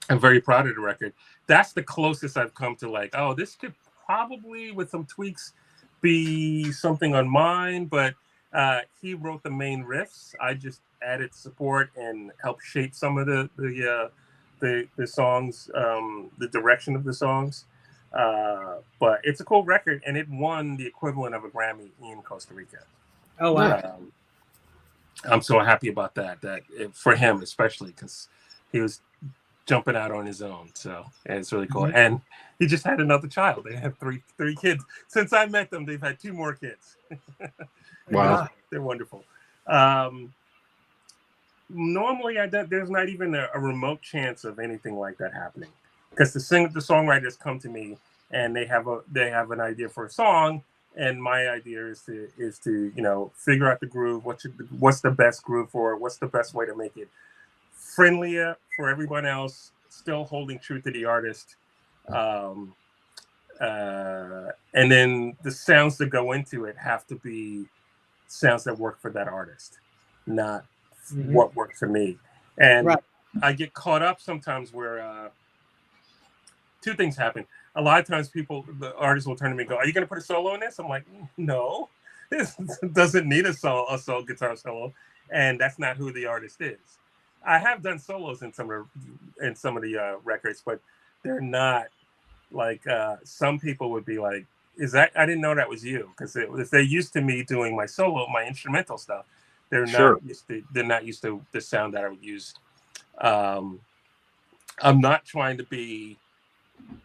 I'm very proud of the record. That's the closest I've come to like, oh, this could probably, with some tweaks, be something on mine, but he wrote the main riffs. I just added support and helped shape some of the songs, the direction of the songs. But it's a cool record, and it won the equivalent of a Grammy in Costa Rica. Oh wow! I'm so happy about that. For him especially, because he was jumping out on his own. So it's really cool. And he just had another child. They have three kids. Since I met them, they've had 2 more kids. Wow. They're wonderful. Normally there's not even a remote chance of anything like that happening, because the songwriters come to me and they have an idea for a song, and my idea is to figure out the groove. What's the best groove for it? What's the best way to make it friendlier for everyone else, still holding true to the artist, and then the sounds that go into it have to be sounds that work for that artist, not what worked for me. And I get caught up sometimes where 2 things happen. A lot of times the artists will turn to me and go, "Are you going to put a solo in this?" I'm like, "No, this doesn't need a solo guitar solo," and that's not who the artist is. I have done solos in some of the records, but they're not like some people would be like, "Is that? I didn't know that was you," because if they're used to me doing my solo, my instrumental stuff, they're not used to the sound that I would use. I'm not trying to be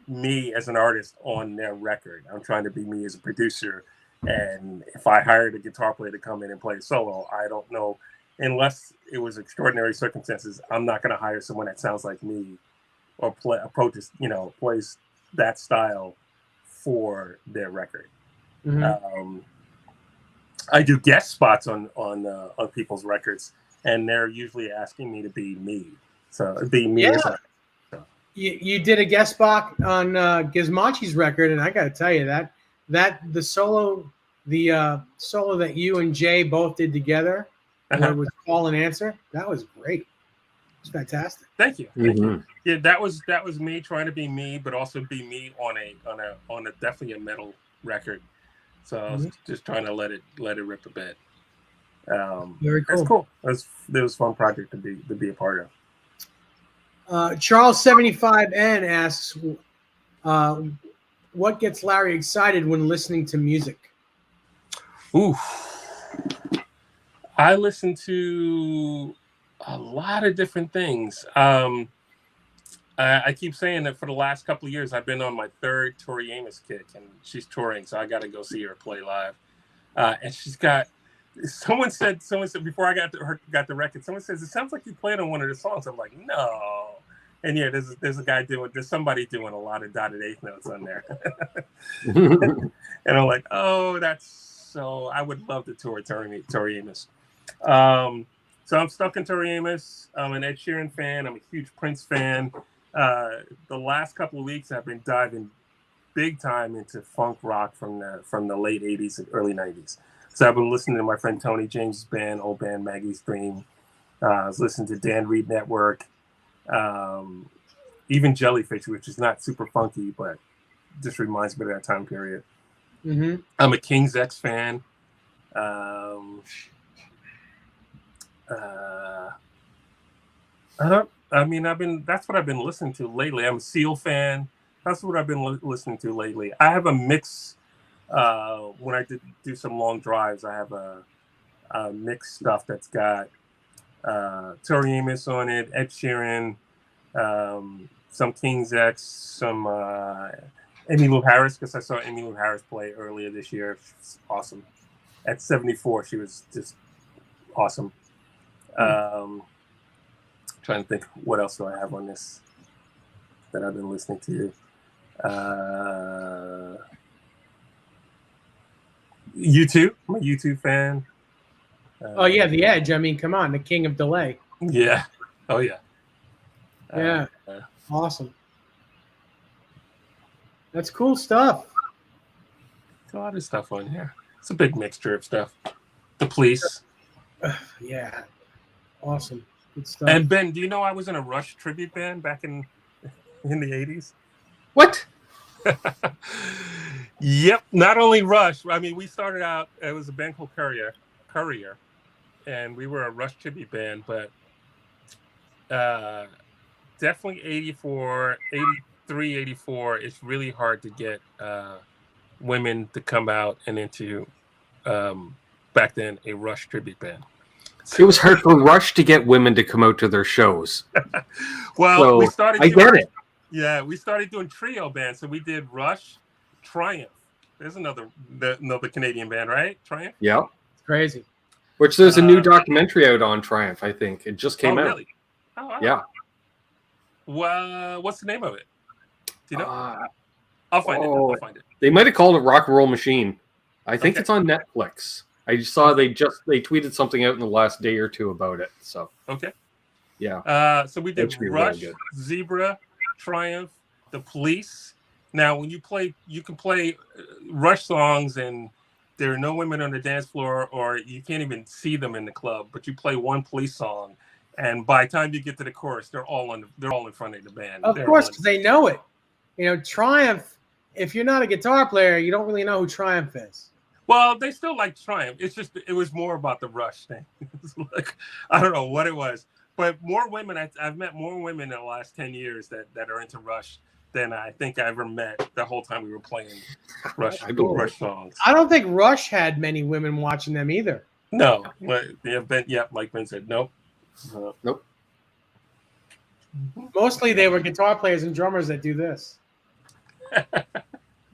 me as an artist on their record. I'm trying to be me as a producer. And if I hired a guitar player to come in and play a solo, I don't know, unless it was extraordinary circumstances, I'm not going to hire someone that sounds like me or plays that style for their record. I do guest spots on people's records, and they're usually asking me to be me. So be me. Yeah. As a, You did a guest spot on Gizmachi's record, and I got to tell you that the solo that you and Jay both did together, where it was call and answer, that was great. It's fantastic. Thank you. Thank you. Yeah, that was me trying to be me, but also be me on a definitely a metal record. So I was just trying to let it rip a bit. Very cool. That's cool. It was a fun project to be a part of. Charles 75N asks, what gets Larry excited when listening to music? Ooh, I listen to a lot of different things. I keep saying that for the last couple of years, I've been on my third Tori Amos kick, and she's touring, so I got to go see her play live. And she's got. Someone said before I got the record. Someone says it sounds like you played on one of the songs. I'm like, no. And yeah, there's somebody doing a lot of dotted eighth notes on there. And I'm like, oh, that's so. I would love to tour Tori Amos. So I'm stuck in Tori Amos. I'm an Ed Sheeran fan. I'm a huge Prince fan. The last couple of weeks, I've been diving big time into funk rock from the late '80s and early '90s. So I've been listening to my friend Tony James's band, old band Maggie's Dream. I was listening to Dan Reed Network, even Jellyfish, which is not super funky, but just reminds me of that time period. Mm-hmm. I'm a King's X fan. That's what I've been listening to lately. I'm a Seal fan. That's what I've been listening to lately. I have a mix. When I do some long drives, I have a mixed stuff that's got Tori Amos on it, Ed Sheeran, some King's X, some Emmylou Harris, because I saw Emmylou Harris play earlier this year. She's awesome. At 74, she was just awesome. Trying to think, what else do I have on this that I've been listening to? U2. I'm a U2 fan. Oh yeah, The Edge. I mean, come on, the king of delay. Yeah. Oh yeah. Yeah. Awesome. That's cool stuff. A lot of stuff on here. It's a big mixture of stuff. The Police. Yeah. Awesome. Good stuff. And Ben, do you know I was in a Rush tribute band back in the 80s? What? Yep. Not only Rush. I mean, we started out, it was a band called Courier, and we were a Rush tribute band, but definitely 84, 83, 84, it's really hard to get women to come out and into, back then, a Rush tribute band. It was hard for Rush to get women to come out to their shows. Well, so we started. I get it. Yeah, we started doing trio bands. So we did Rush, Triumph. There's another Canadian band, right? Triumph. Yeah, it's crazy. Which there's a new documentary out on Triumph. I think it just came out. Really? Oh, wow. Yeah. Well, what's the name of it? Do you know? I'll find it. I'll find it. They might have called it Rock and Roll Machine. I think it's on Netflix. I saw they tweeted something out in the last day or two about it. So okay, yeah. So we did Rush, Zebra, Triumph, The Police. Now, when you can play Rush songs, and there are no women on the dance floor, or you can't even see them in the club. But you play one Police song, and by the time you get to the chorus, they're all in front of the band. Of course, because they know it. You know, Triumph. If you're not a guitar player, you don't really know who Triumph is. Well, they still like Triumph. It's just it was more about the Rush thing. Like, I don't know what it was, but more women. I've met more women in the last 10 years that are into Rush than I think I ever met the whole time we were playing Rush songs. I don't think Rush had many women watching them either. No, like Ben said, nope. Nope. Mostly they were guitar players and drummers that do this.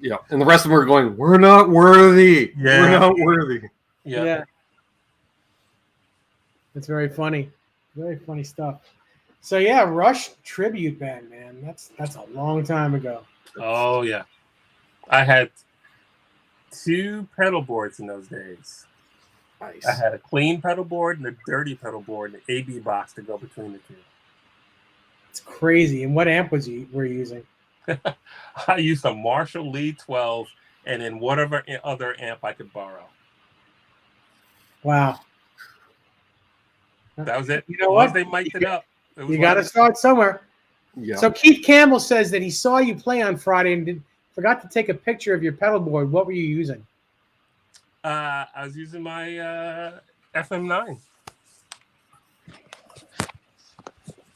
Yeah, and the rest of them are going, we're not worthy. Yeah. We're not worthy. Yeah. It's very funny. Very funny stuff. So yeah, Rush tribute band, man. That's a long time ago. Oh yeah. I had 2 pedal boards in those days. Nice. I had a clean pedal board and a dirty pedal board and an AB box to go between the two. It's crazy. And what amp were you using? I used a Marshall Lead 12 and then whatever other amp I could borrow. Wow. That was it. You know Once what? they mic'd it up. It was You got to start somewhere. Yeah. So Keith Campbell says that he saw you play on Friday and forgot to take a picture of your pedal board. What were you using? I was using my FM9.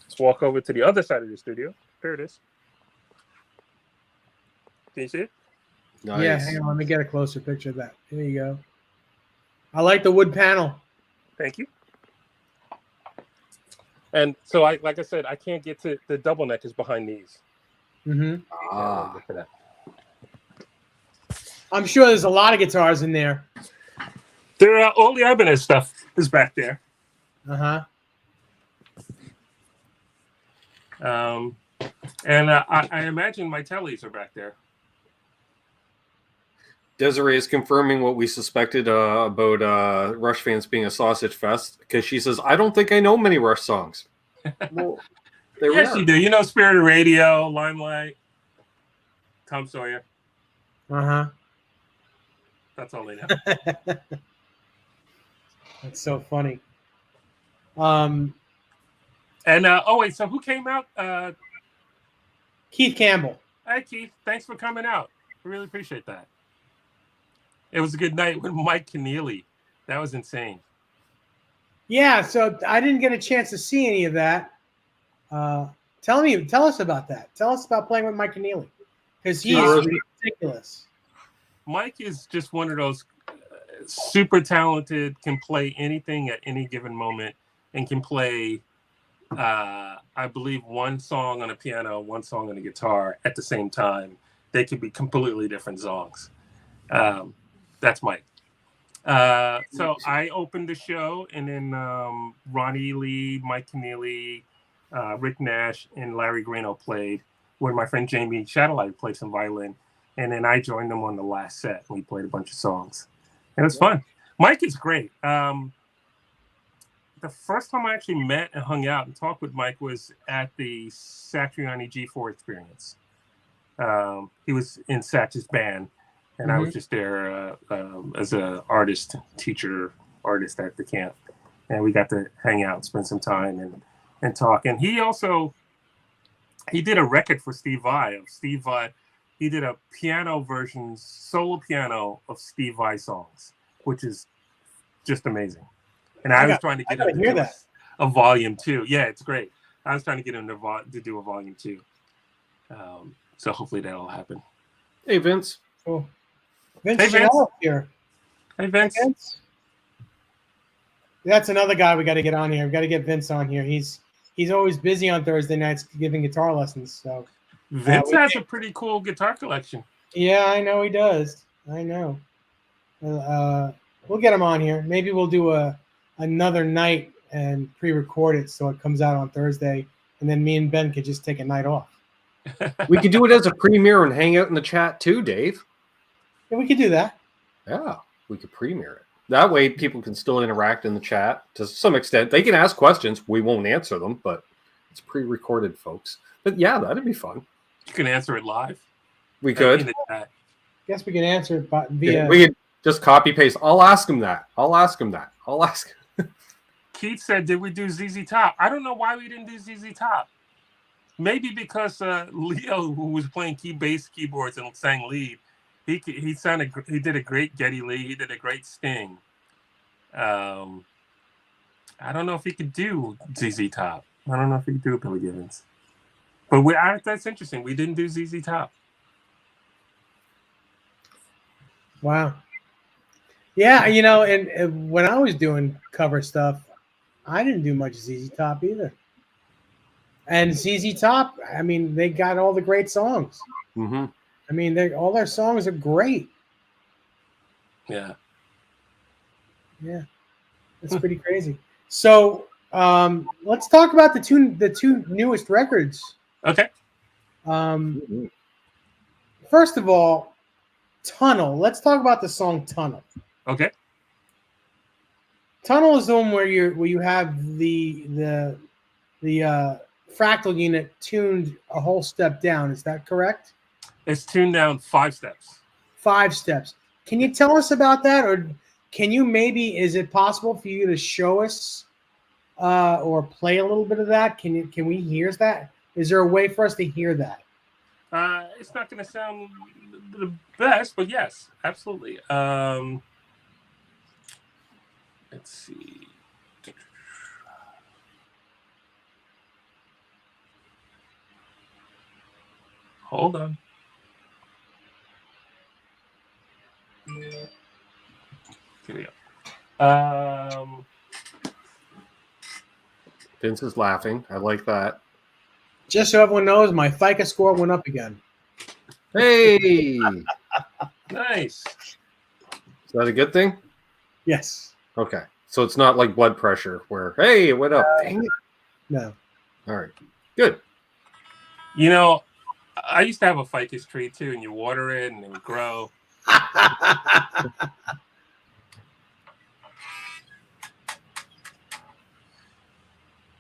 Let's walk over to the other side of the studio. There it is. Can you see it? Nice. Yeah, hang on. Let me get a closer picture of that. There you go. I like the wood panel. Thank you. And so, like I said, I can't get to the double neck is behind these. Mm-hmm. Yeah, get to that. I'm sure there's a lot of guitars in there. There are all the Ibanez stuff is back there. Uh-huh. And I imagine my tellies are back there. Desiree is confirming what we suspected about Rush fans being a sausage fest, because she says, I don't think I know many Rush songs. Well, there Yes, we are. you do. You know Spirit of Radio, Limelight, Tom Sawyer. Uh-huh. That's all they know. That's so funny. And oh wait, so who came out? Keith Campbell. Hi Keith, thanks for coming out. I really appreciate that. It was a good night with Mike Keneally. That was insane. Yeah, so I didn't get a chance to see any of that. Tell us about that. Tell us about playing with Mike Keneally, because he's ridiculous. Mike is just one of those super talented, can play anything at any given moment, and can play, I believe, one song on a piano, one song on a guitar at the same time. They could be completely different songs. That's Mike. So I opened the show, and then Ronnie Lee, Mike Keneally, Rick Nash, and Larry Grano played, where my friend Jamie Shadowlight played some violin. And then I joined them on the last set, and we played a bunch of songs. It was fun. Mike is great. The first time I actually met and hung out and talked with Mike was at the Satriani G4 experience. He was in Satch's band, and I was just there as an artist at the camp. And we got to hang out, spend some time, and talk. And he did a record for Steve Vai. He did a piano version, solo piano of Steve Vai songs, which is just amazing. And I was trying to get him to do a volume 2. Yeah, it's great. I was trying to get him to do a volume 2. So hopefully that'll happen. Hey, Vince. Cool. Vince Hey, Vince. Here. Hey, Vince. Hey, Vince. That's another guy we got to get on here. We got to get Vince on here. He's always busy on Thursday nights giving guitar lessons. So Vince has a pretty cool guitar collection. Yeah, I know he does. I know. We'll get him on here. Maybe we'll do another night and pre-record it so it comes out on Thursday, and then me and Ben could just take a night off. We could do it as a premiere and hang out in the chat too, Dave. Yeah, we could do that. Yeah, we could premiere it. That way people can still interact in the chat to some extent. They can ask questions. We won't answer them, but it's pre-recorded, folks. But yeah, that'd be fun. You can answer it live. We could. Guess we can answer it via... We could just copy-paste. I'll ask him that. Keith said, did we do ZZ Top? I don't know why we didn't do ZZ Top. Maybe because Leo, who was playing bass keyboards and sang lead, he did a great Geddy Lee. He did a great Sting. I don't know if he could do ZZ Top. I don't know if he could do a Billy Gibbons. But that's interesting. We didn't do ZZ Top. Wow. Yeah, and when I was doing cover stuff, I didn't do much ZZ Top either. And ZZ Top, I mean, they got all the great songs. Mm-hmm. I mean, all their songs are great. Yeah. Yeah. That's pretty crazy. So let's talk about the two newest records. Okay. First of all, Tunnel. Let's talk about the song Tunnel. Okay. Tunnel is the one where you have the fractal unit tuned a whole step down. Is that correct? It's tuned down 5 steps. 5 steps. Can you tell us about that, or can you maybe? Is it possible for you to show us or play a little bit of that? Can we hear that? Is there a way for us to hear that? It's not going to sound the best, but yes, absolutely. Let's see. Hold on. Here we go. Vince is laughing. I like that. Just so everyone knows, my FICA score went up again. Hey, Nice. is that a good thing? Yes. Okay, so it's not like blood pressure where hey, it went up. Dang it. No. All right, good. You know, I used to have a ficus tree too, and you water it and it would grow.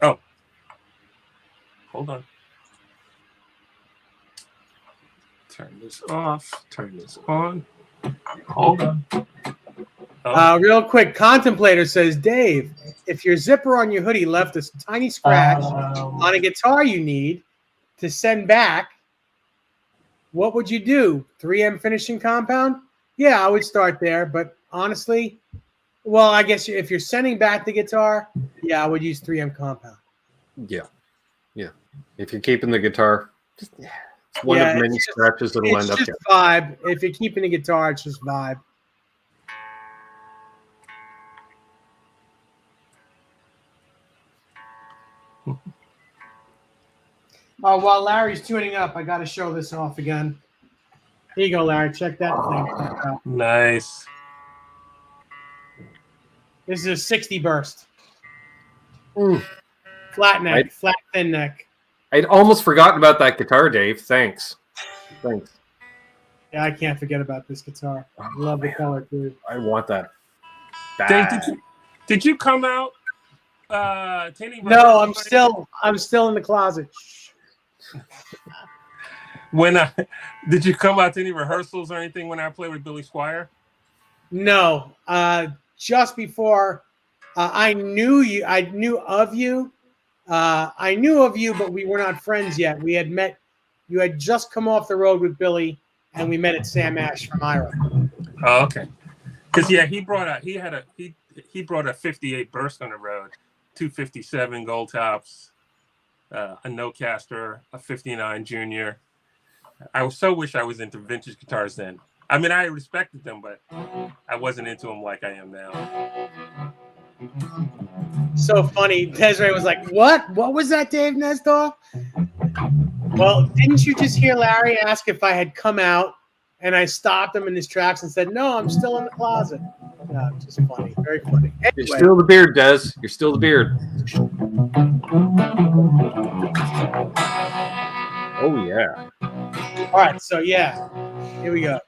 Oh, hold on. Turn this off. Turn this on. Hold on. Oh. Real quick, Contemplator says, Dave, if your zipper on your hoodie left a tiny scratch on a guitar you need to send back, what would you do? 3M finishing compound? Yeah, I would start there. But honestly, well, I guess if you're sending back the guitar, yeah, I would use 3M compound. Yeah. If you're keeping the guitar, it's one of many scratches that'll end up. It's just vibe. If you're keeping the guitar, it's just vibe. While Larry's tuning up, I got to show this off again. Here you go, Larry. Check that thing out. Nice. This is a 60 burst. Mm. Flat neck, flat thin neck. I'd almost forgotten about that guitar, Dave. Thanks. Yeah, I can't forget about this guitar. I love the color too. I want that. Dave, did you come out? No, I'm still in the closet. Did you come out to any rehearsals or anything when I played with Billy Squire? No, just before I knew you. I knew of you, but we were not friends yet. We had met. You had just come off the road with Billy, and we met at Sam Ash from Ira. Oh, okay. Because he brought a 58 burst on the road, 257 gold tops, a no-caster, a 59 junior. I so wish I was into vintage guitars then. I mean, I respected them, but I wasn't into them like I am now. So funny. Desiree was like, "What? What was that, Dave NESDALL?" Well, didn't you just hear Larry ask if I had come out, and I stopped him in his tracks and said, "No, I'm still in the closet." No, just funny, very funny. Anyway. You're still the beard, Des. You're still the beard. Oh yeah. All right, so yeah, here we go.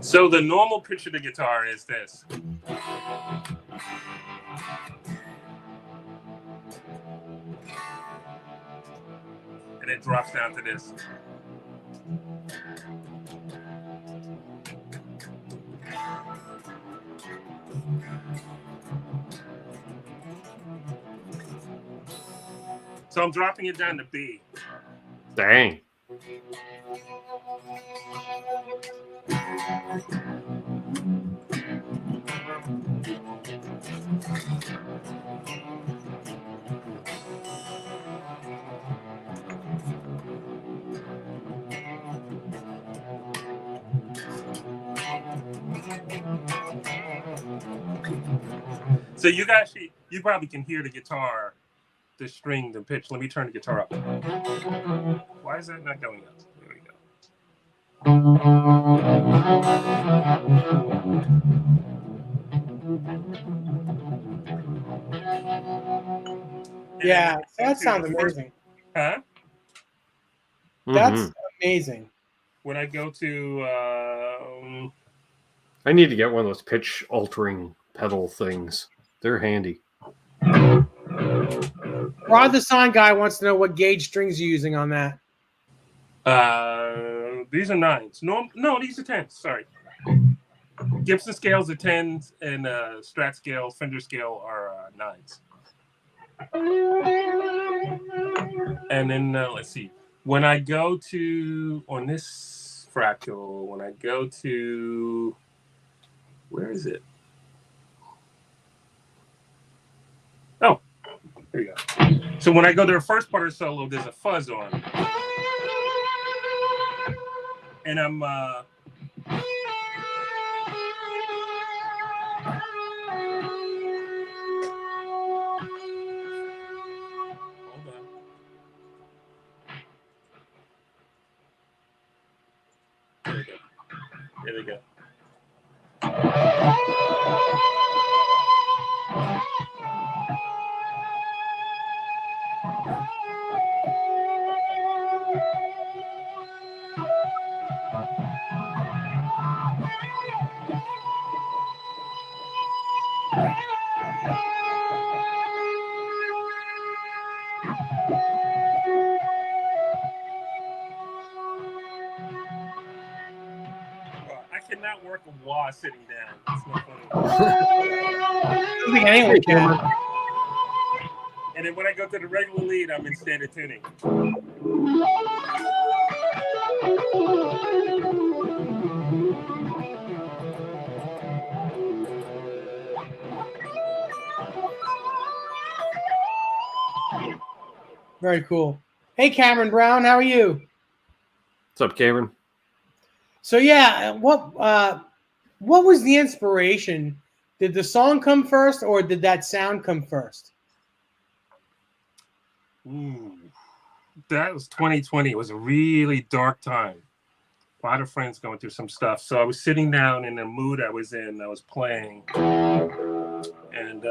So the normal pitch of the guitar is this. And it drops down to this. So I'm dropping it down to B. Dang. So you probably can hear the guitar, the string, the pitch. Let me turn the guitar up. Why is that not going up? There we go. Yeah, that sounds amazing. Huh? That's amazing. When I go to I need to get one of those pitch altering pedal things. They're handy. Rod the Sign Guy wants to know what gauge strings you're using on that. These are 9s. No, these are 10s. Sorry. Gibson scales are 10s, and Strat scale, Fender scale are 9s. And then let's see. When I go to on this fractal, when I go to where is it? Oh, here you go. So when I go to the first part of the solo, there's a fuzz on, and I'm There we go. I cannot work a wah sitting down. It's not funny. I don't think anyone can. And then when I go to the regular lead, I'm in standard tuning. Very cool. Hey, Cameron Brown, how are you? What's up, Cameron? So yeah, what was the inspiration? Did the song come first, or did that sound come first? Ooh, that was 2020. It was a really dark time. A lot of friends going through some stuff. So I was sitting down in the mood I was in. I was playing, and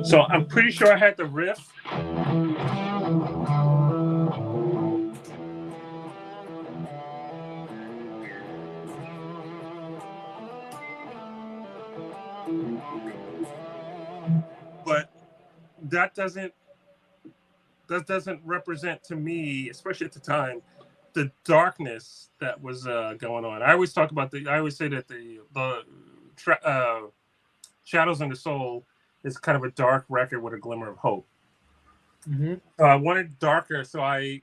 so I'm pretty sure I had the riff. But that doesn't represent to me, especially at the time, the darkness that was going on. I always talk about I always say that the Shadows on the Soul is kind of a dark record with a glimmer of hope. Mm-hmm. So I wanted darker, so I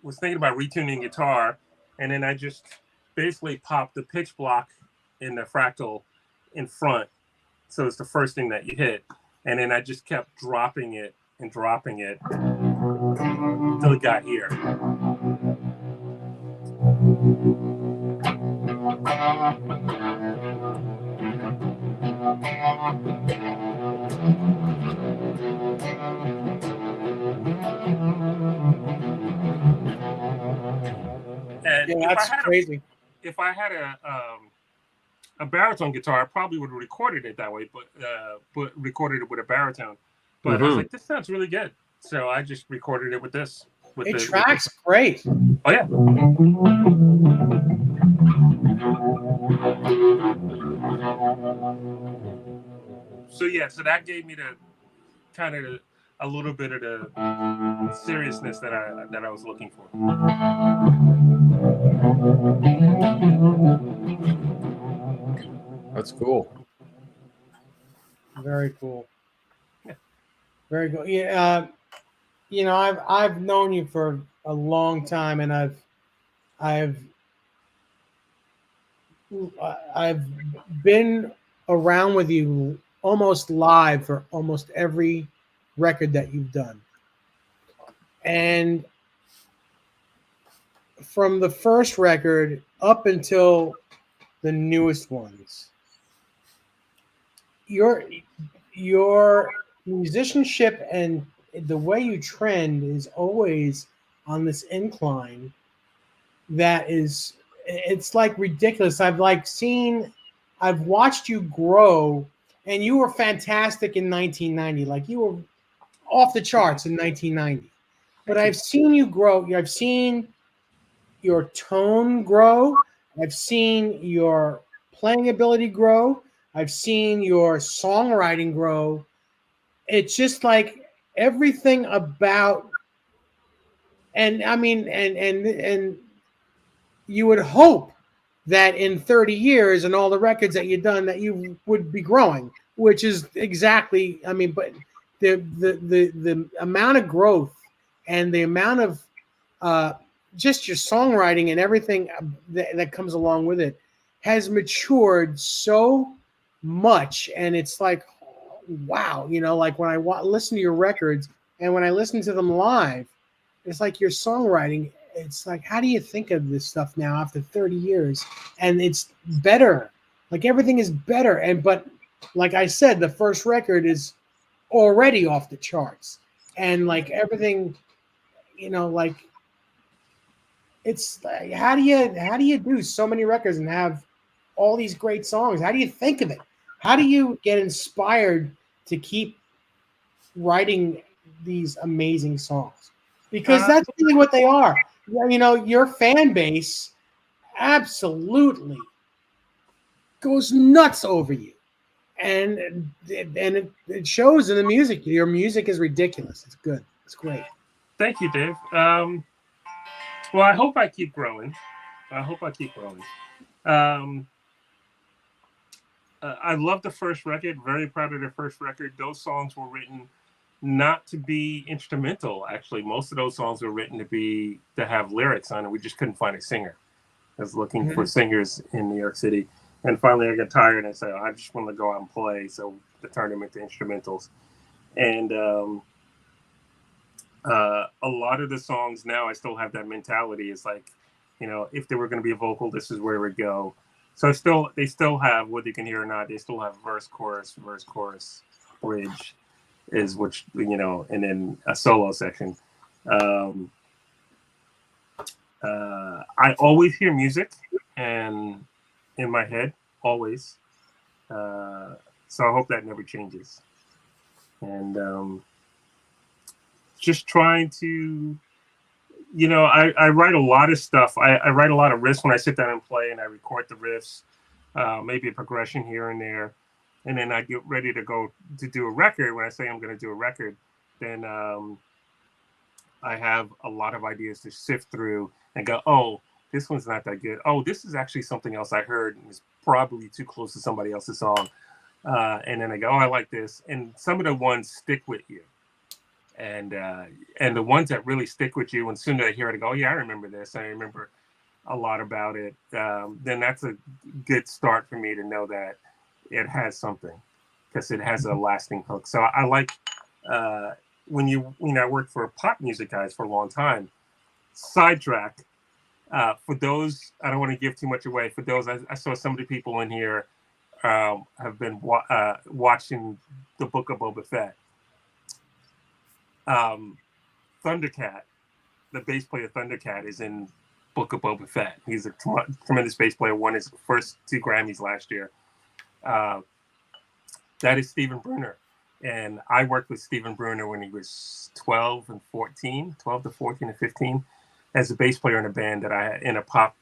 was thinking about retuning guitar, and then I just basically popped the pitch block in the fractal in front, so it's the first thing that you hit, and then I just kept dropping it until it got here. And Yeah, that's crazy. If I had a baritone guitar, I probably would have recorded it that way, but recorded it with a baritone. But I was like, this sounds really good, so I just recorded it with this. It tracks great. Oh yeah. So yeah, so that gave me the kind of a little bit of the seriousness that I was looking for. That's cool. Very cool. Yeah. Very cool. Yeah. You know, I've known you for a long time, and I've been around with you almost live for almost every record that you've done. And from the first record up until the newest ones, your musicianship and the way you trend is always on this incline that is, it's like ridiculous. I've watched you grow, and you were fantastic in 1990. Like, you were off the charts in 1990. But I've seen you grow. I've seen your tone grow. I've seen your playing ability grow. I've seen your songwriting grow. It's just like everything about, and I mean, and you would hope that in 30 years and all the records that you've done that you would be growing, which is exactly, I mean, but the amount of growth and the amount of just your songwriting and everything that comes along with it has matured so much. And it's like, wow, like when I listen to your records and when I listen to them live, it's like your songwriting. It's like, how do you think of this stuff now after 30 years? And it's better. Like everything is better. But like I said, the first record is already off the charts. And like everything, like it's like, how do you do so many records and have all these great songs? How do you think of it? How do you get inspired to keep writing these amazing songs? Because that's really what they are. Your fan base absolutely goes nuts over you, and it shows in the music. Your music is ridiculous. It's good. It's great. Thank you, Dave. Well, I hope I keep growing. I love the first record. Very proud of the first record. Those songs were written not to be instrumental. Actually, most of those songs were written to have lyrics on it. We just couldn't find a singer. I was looking for singers in New York City, and finally I got tired and I said, I just want to go out and play. So I turned them into instrumentals, and a lot of the songs now I still have that mentality. It's like, if there were going to be a vocal, this is where it would go. So they still have, whether you can hear or not, they still have verse, chorus, bridge, is which, and then a solo section. I always hear music and in my head, always. So I hope that never changes. And just trying to, I write a lot of stuff. I write a lot of riffs when I sit down and play, and I record the riffs, maybe a progression here and there. And then I get ready to go to do a record. When I say I'm going to do a record, then I have a lot of ideas to sift through and go, oh, this one's not that good. Oh, this is actually something else I heard and it's probably too close to somebody else's song. And then I go, oh, I like this. And some of the ones stick with you. And the ones that really stick with you, and soon as I hear it, I go, oh, yeah, I remember this. I remember a lot about it. Then that's a good start for me to know that it has something, because it has a lasting hook. So I like when I worked for pop music guys for a long time. Sidetrack. For those, I don't want to give too much away. For those, I saw some of the people in here have been watching the Book of Boba Fett. Thundercat, the bass player Thundercat, is in Book of Boba Fett. He's a tremendous bass player. Won his first 2 Grammys last year. That is Stephen Bruner. And I worked with Stephen Bruner when he was 12 to 14 and 15 as a bass player in a band that I had in a pop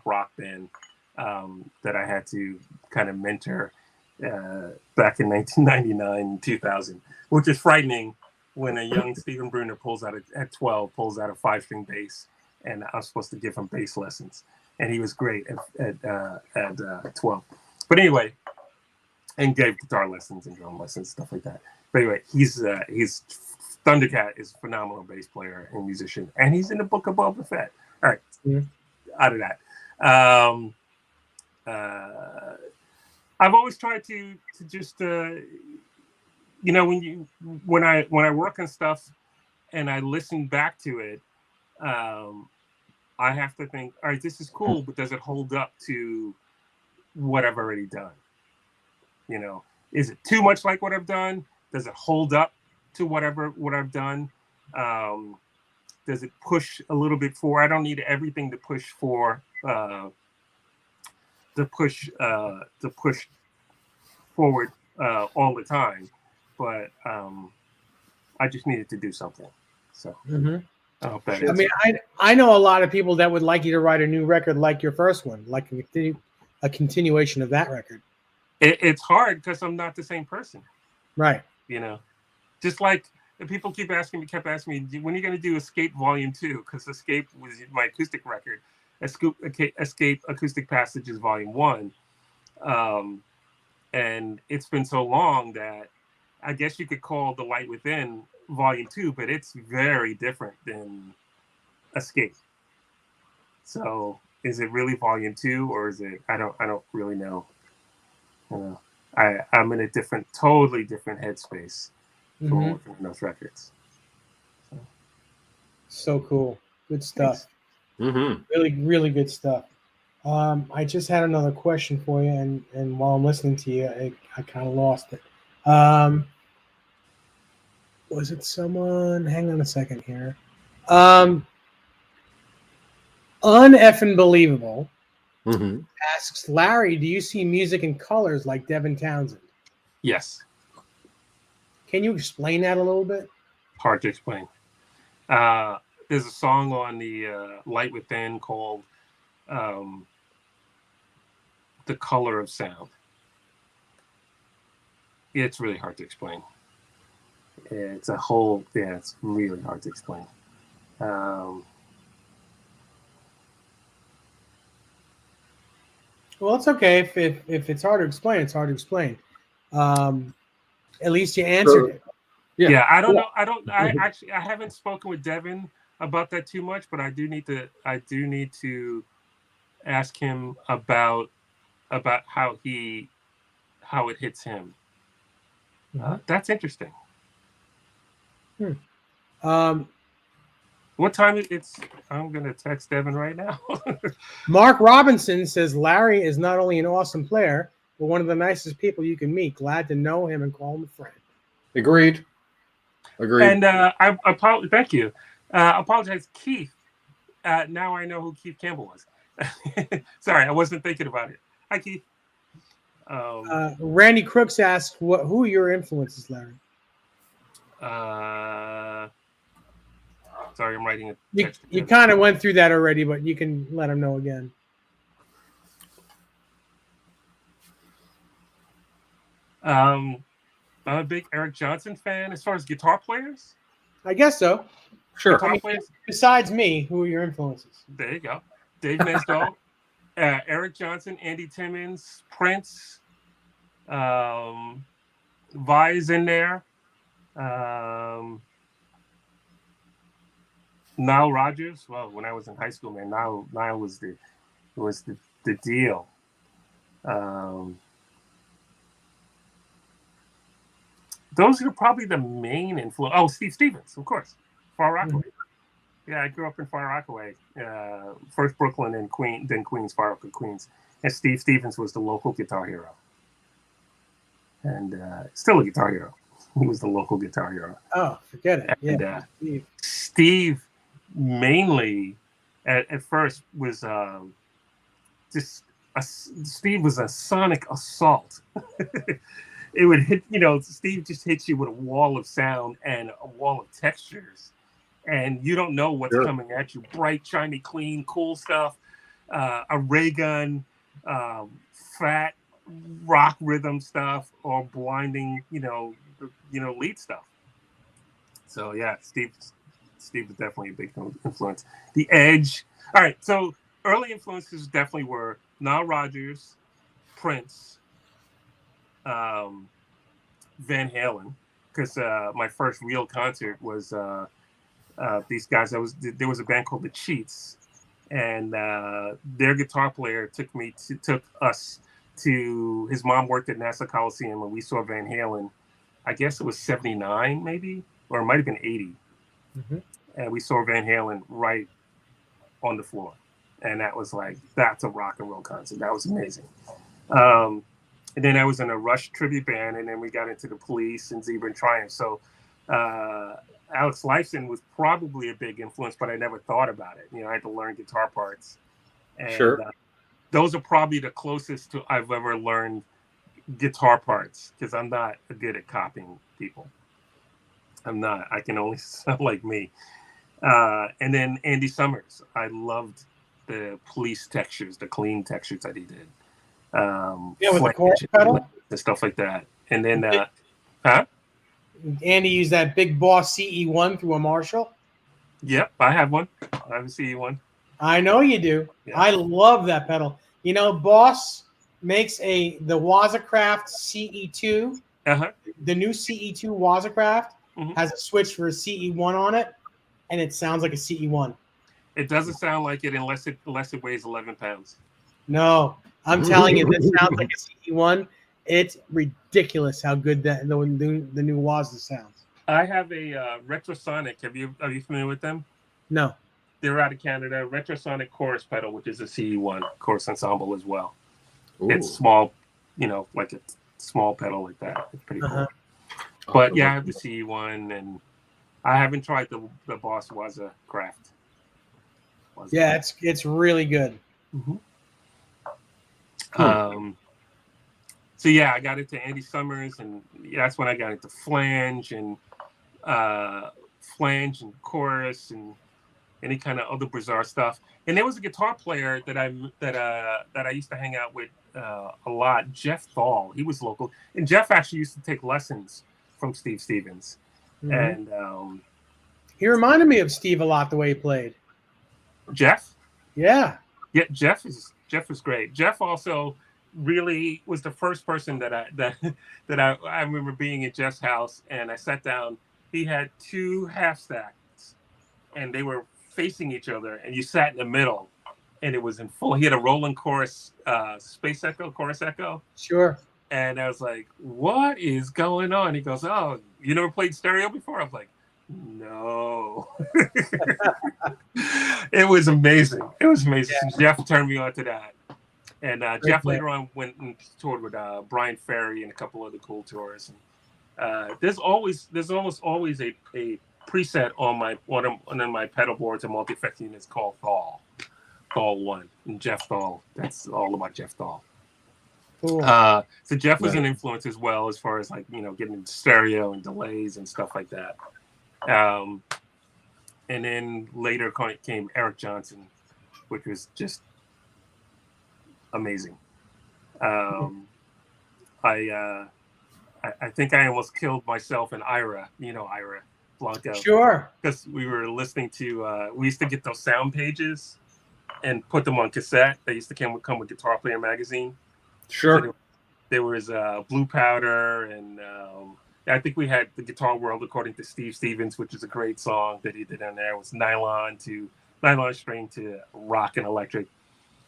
rock band that I had to kind of mentor back in 1999 and 2000, which is frightening when a young Stephen Bruner at 12 pulls out a 5-string bass, and I was supposed to give him bass lessons, and he was great at 12. But anyway, and gave guitar lessons and drum lessons, stuff like that. But anyway, he's Thundercat is a phenomenal bass player and musician, and he's in the Book of Boba Fett. All right, out of that. I've always tried to just when I work on stuff and I listen back to it, I have to think, all right, this is cool, but does it hold up to what I've already done? Is it too much like what I've done? Does it hold up to what I've done? Does it push a little bit forward? I don't need everything to push for to push forward all the time, but I just needed to do something. So I hope that I is. mean, I know a lot of people that would like you to write a new record like your first one, like a continuation of that record. It's hard because I'm not the same person. Right. You know, just like people kept asking me, when are you going to do Escape Volume 2? Because Escape was my acoustic record. Escape Acoustic Passages Volume 1. And it's been so long that I guess you could call The Light Within Volume 2, but it's very different than Escape. So is it really Volume 2 or is it, I don't really know. You know, I'm in a totally different headspace for working on those records. So cool. Good stuff. Mm-hmm. Really, really good stuff. I just had another question for you, and while I'm listening to you, I kind of lost it. Was it someone? Hang on a second here. Uneffing Believable asks Larry, do you see music in colors like Devin Townsend? Yes. Can you explain that a little bit? Hard to explain. There's a song on the Light Within called The Color of Sound. It's really hard to explain. It's it's really hard to explain. Well, it's okay if it's hard to explain. It's hard to explain. At least you answered it. Yeah, I don't know. I haven't spoken with Devin about that too much, but I do need to ask him about how it hits him. That's interesting. What time it's? I'm gonna text Devin right now. Mark Robinson says Larry is not only an awesome player, but one of the nicest people you can meet. Glad to know him and call him a friend. Agreed. And I apologize. Thank you. Apologize, Keith. Now I know who Keith Campbell was. Sorry, I wasn't thinking about it. Hi, Keith. Randy Crooks asks, who are your influences, Larry? Sorry, I'm writing a text. You kind of went through that already, but you can let him know again. I'm a big Eric Johnson fan as far as guitar players. I guess so. Sure. I mean, besides me, who are your influences? There you go. Dave NESDALL, Eric Johnson, Andy Timmons, Prince, Vi's in there. Nile Rodgers. Well, when I was in high school, man, Nile was the deal. Those are probably the main influence. Oh, Steve Stevens, of course, Far Rockaway. Yeah, I grew up in Far Rockaway. First Brooklyn and then Queens, Far Rockaway, Queens. And Steve Stevens was the local guitar hero, and still a guitar hero. He was the local guitar hero. Oh, forget it. And, yeah, Steve mainly at first was Steve was a sonic assault. It would hit, Steve just hits you with a wall of sound and a wall of textures, and you don't know what's coming at you. Bright, shiny, clean, cool stuff, a ray gun, fat rock rhythm stuff, or blinding, lead stuff. So yeah, Steve was definitely a big influence. The Edge. All right, so early influences definitely were Nile Rodgers, Prince, Van Halen, because my first real concert was these guys. There was a band called the Cheats, and their guitar player took us to his mom worked at Nassau Coliseum, and we saw Van Halen. I guess it was 79 maybe, or it might have been 80. And we saw Van Halen right on the floor, and that's a rock and roll concert. That was amazing. And then I was in a Rush tribute band, and then we got into the Police and Zebra and Triumph. So Alex Lifeson was probably a big influence, but I never thought about it. I had to learn guitar parts. And those are probably the closest to I've ever learned guitar parts, because I'm not good at copying people. I'm not. I can only sound like me. And then Andy Summers. I loved the police textures, the clean textures that he did. With the chorus pedal and stuff like that. And then, Andy used that Big Boss CE1 through a Marshall. Yep, I have one. I have a CE1. I know you do. Yeah. I love that pedal. You know, Boss makes the Wazacraft CE2. The new CE2 Wazacraft has a switch for a CE1 on it, and it sounds like a CE1. It doesn't sound like it unless it weighs 11 pounds. No, I'm telling you, this sounds like a CE1. It's ridiculous how good the new Waza sounds. I have a Retrosonic. Are you familiar with them? No. They're out of Canada. Retrosonic chorus pedal, which is a CE1 chorus ensemble as well. Ooh. It's small, like a small pedal like that. It's pretty cool. But yeah, I have the CE1, and I haven't tried the Boss Waza Craft. Yeah, it's really good. So yeah, I got into Andy Summers, and that's when I got into flange and chorus and any kind of other bizarre stuff. And there was a guitar player that I used to hang out with a lot, Jeff Thal. He was local, and Jeff actually used to take lessons from Steve Stevens. And he reminded me of Steve a lot the way he played. Jeff? Yeah. Yeah, Jeff was great. Jeff also really was the first person that I remember being at Jeff's house, and I sat down. He had two half stacks, and they were facing each other, and you sat in the middle, and it was in full. He had a rolling chorus, space echo, chorus echo. Sure. And I was like, "What is going on?" He goes, "Oh, you never played stereo before?" I was like, "No." It was amazing. It was amazing. Yeah. Jeff turned me on to that. And Jeff later on went and toured with Brian Ferry and a couple other cool tours. And, there's almost always a preset on one of my pedal boards and multi-effect units called Thal 1, and Jeff Thal. That's all about Jeff Thal. Cool. So Jeff was an influence as well, as far as getting into stereo and delays and stuff like that. And then later came Eric Johnson, which was just amazing. I think I almost killed myself in Ira. Ira Blanco. Sure. Because we were listening to. We used to get those sound pages and put them on cassette. They used to come with Guitar Player magazine. Sure. So there was Blue Powder, and I think we had the Guitar World according to Steve Stevens, which is a great song that he did on there. It was nylon string to rock and electric.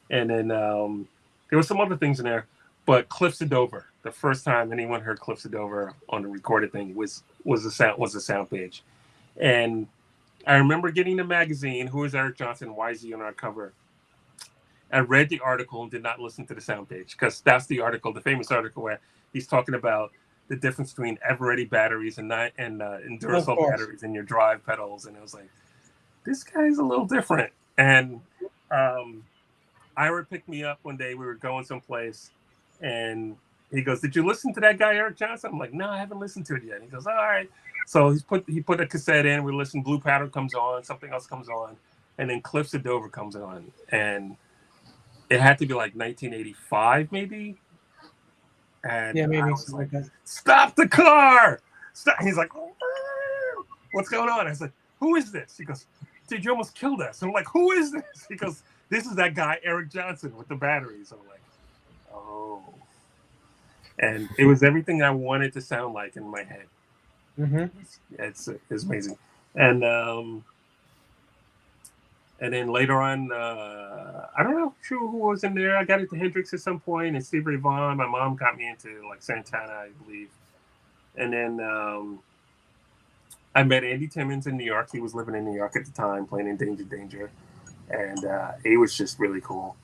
And then there were some other things in there, but Cliffs of Dover. The first time anyone heard Cliffs of Dover on the recorded thing was a sound page. And I remember getting the magazine. Who is Eric Johnson? Why is he on our cover? I read the article and did not listen to the sound page, because that's the article, the famous article where he's talking about the difference between Eveready batteries and Duracell batteries in your drive pedals. And I was like, this guy's a little different. And Ira picked me up one day. We were going someplace, and he goes, "Did you listen to that guy, Eric Johnson?" I'm like, "No, I haven't listened to it yet." And he goes, "All right." So he put a cassette in. We listened. Blue Powder comes on. Something else comes on, and then Cliffs of Dover comes on. And it had to be like 1985, maybe. And yeah, maybe I was like, "Stop the car!" Stop. He's like, "What's going on?" I was like, "Who is this?" He goes, "Dude, you almost killed us." I'm like, "Who is this?" He goes, "This is that guy, Eric Johnson, with the batteries." I'm like, "Oh." And it was everything I wanted to sound like in my head. Mm-hmm. It's amazing. And then later on, I don't know who was in there. I got into Hendrix at some point, and Stevie Ray Vaughan. My mom got me into like Santana, I believe. And then I met Andy Timmons in New York. He was living in New York at the time, playing in Danger. And he was just really cool.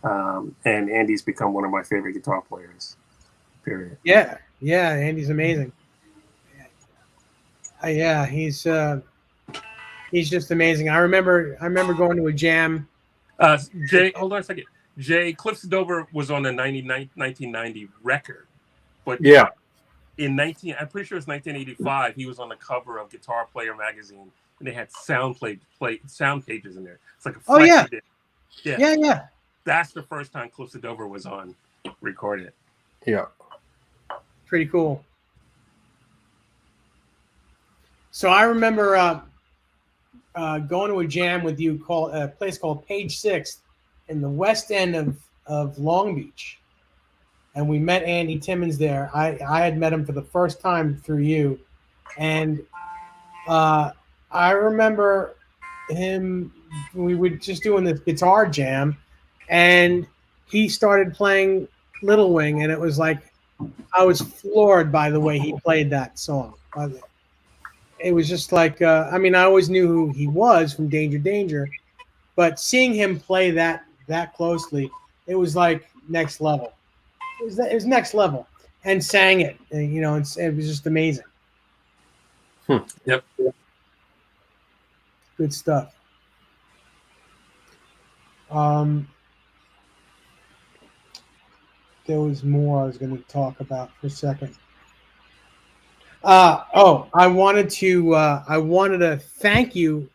And Andy's become one of my favorite guitar players, period. Yeah, Andy's amazing. Yeah, he's just amazing. I remember going to a jam. Jay, hold on a second. Jay, Cliffs of Dover was on the 1990 record, but I'm pretty sure it's 1985. He was on the cover of Guitar Player magazine. and they had sound pages in there. It's like a Oh, yeah. flexi disc. Yeah. That's the first time Close to Dover was on recorded. Yeah. Pretty cool. So I remember going to a jam with you called a place called Page Six in the west end of Long Beach. And we met Andy Timmons there. I had met him for the first time through you. And I remember we were just doing this guitar jam, and he started playing Little Wing, and it was like I was floored by the way he played that song. It was just like, I mean, I always knew who he was from Danger Danger, but seeing him play that closely, it was like next level. It was next level, and sang it. And, it was just amazing. Yep. Good stuff. There was more I was going to talk about for a second. I wanted to thank you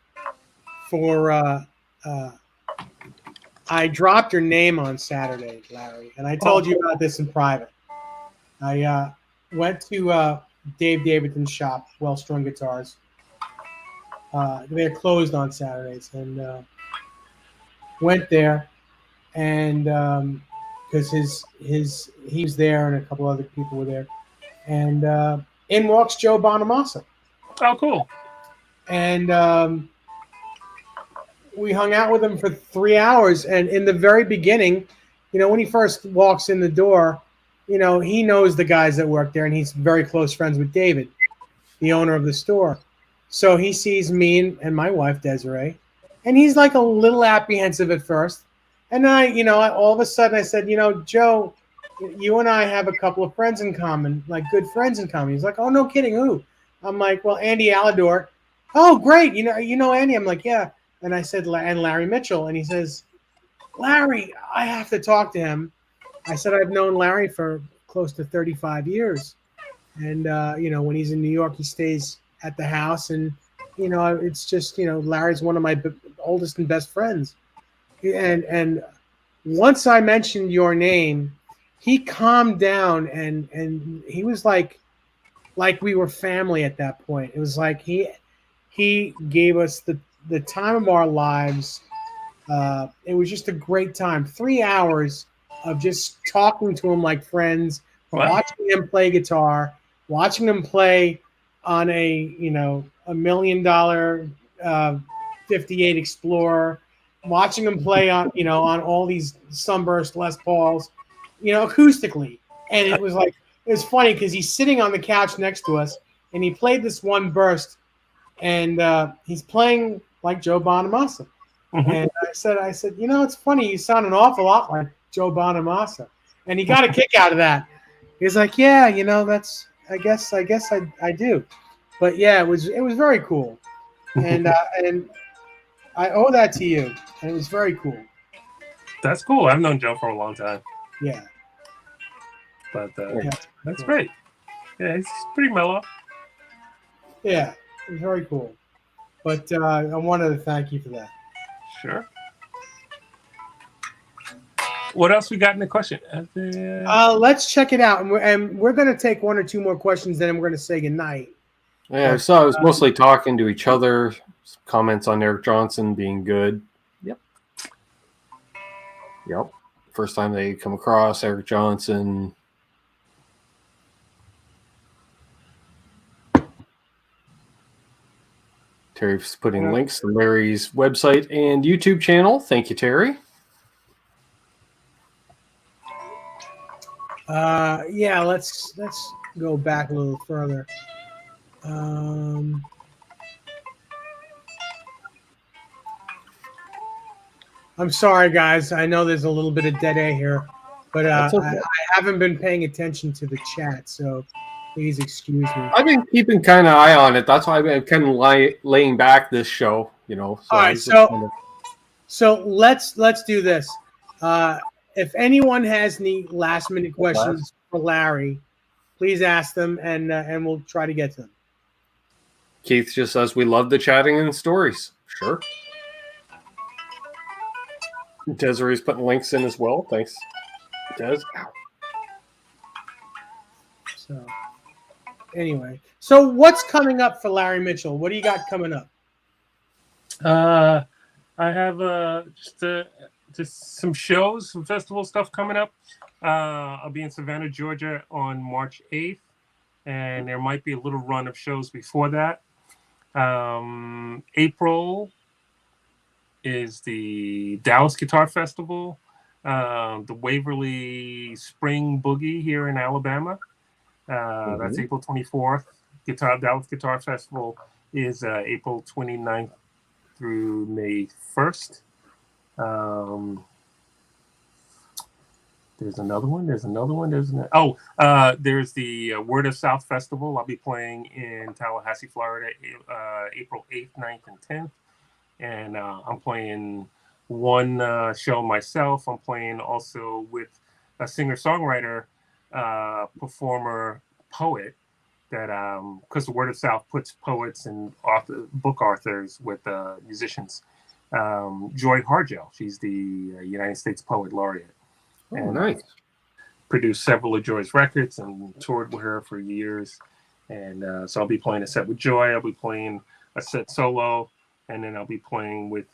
for I dropped your name on Saturday, Larry, and I told you about this in private. I went to Dave Davidson's shop, Well Strung Guitars. They're closed on Saturdays, and went there, and because he was there and a couple other people were there, and in walks Joe Bonamassa. Oh, cool. And we hung out with him for 3 hours. And in the very beginning, when he first walks in the door, he knows the guys that work there, and he's very close friends with David, the owner of the store. So he sees me and my wife, Desiree, and he's like a little apprehensive at first. And all of a sudden I said, Joe, you and I have a couple of friends in common, like good friends in common. He's like, oh, no kidding. Who? I'm like, well, Andy Alador. Oh, great. You know Andy? I'm like, yeah. And I said, and Larry Mitchell. And he says, Larry, I have to talk to him. I said, I've known Larry for close to 35 years. And, when he's in New York, he stays at the house. And, it's just, Larry's one of my oldest and best friends. And once I mentioned your name, he calmed down, and he was like we were family at that point. It was like he gave us the time of our lives. It was just a great time. 3 hours of just talking to him like friends, Wow. watching him play guitar, watching him play on a $1 million 58 Explorer, watching him play on on all these Sunburst Les Pauls, acoustically. And it was funny because he's sitting on the couch next to us, and he played this one burst, and he's playing like Joe Bonamassa. Mm-hmm. And I said, it's funny, you sound an awful lot like Joe Bonamassa. And he got a kick out of that. He's like, yeah, that's I guess I do. But yeah, it was very cool. And and I owe that to you. And it was very cool. That's cool. I've known Joe for a long time. Yeah. But that's great. Yeah, he's pretty mellow. Yeah, it was very cool. But I wanted to thank you for that. Sure. What else we got in the question? Let's check it out. And we're going to take one or two more questions, then we're going to say goodnight. Yeah, so I was mostly talking to each other. Some comments on Eric Johnson being good. Yep. First time they come across Eric Johnson. Terry's putting links to Larry's website and YouTube channel. Thank you, Terry. Yeah, let's go back a little further. I'm sorry, guys. I know there's a little bit of dead air here, but okay. I haven't been paying attention to the chat, so please excuse me. I've been keeping kind of eye on it. That's why I've been kind of laying back this show, So all right, so let's do this. If anyone has any last minute questions for Larry, please ask them, and we'll try to get to them. Keith just says we love the chatting and stories. Sure. Desiree's putting links in as well. Thanks, Des. Ow. So, anyway, so what's coming up for Larry Mitchell? What do you got coming up? I have just some shows, some festival stuff coming up. I'll be in Savannah, Georgia on March 8th, and there might be a little run of shows before that. April is the Dallas Guitar Festival, the Waverly Spring Boogie here in Alabama. That's April 24th. Dallas Guitar Festival is April 29th through May 1st. There's another one. There's the Word of South Festival. I'll be playing in Tallahassee, Florida, April 8th, 9th, and 10th. And I'm playing one show myself. I'm playing also with a singer-songwriter, performer, poet, that because the Word of South puts poets and book authors with musicians. Joy Hargel, she's the United States Poet Laureate. Oh, and nice. Produced several of Joy's records and toured with her for years. And so I'll be playing a set with Joy. I'll be playing a set solo, and then I'll be playing with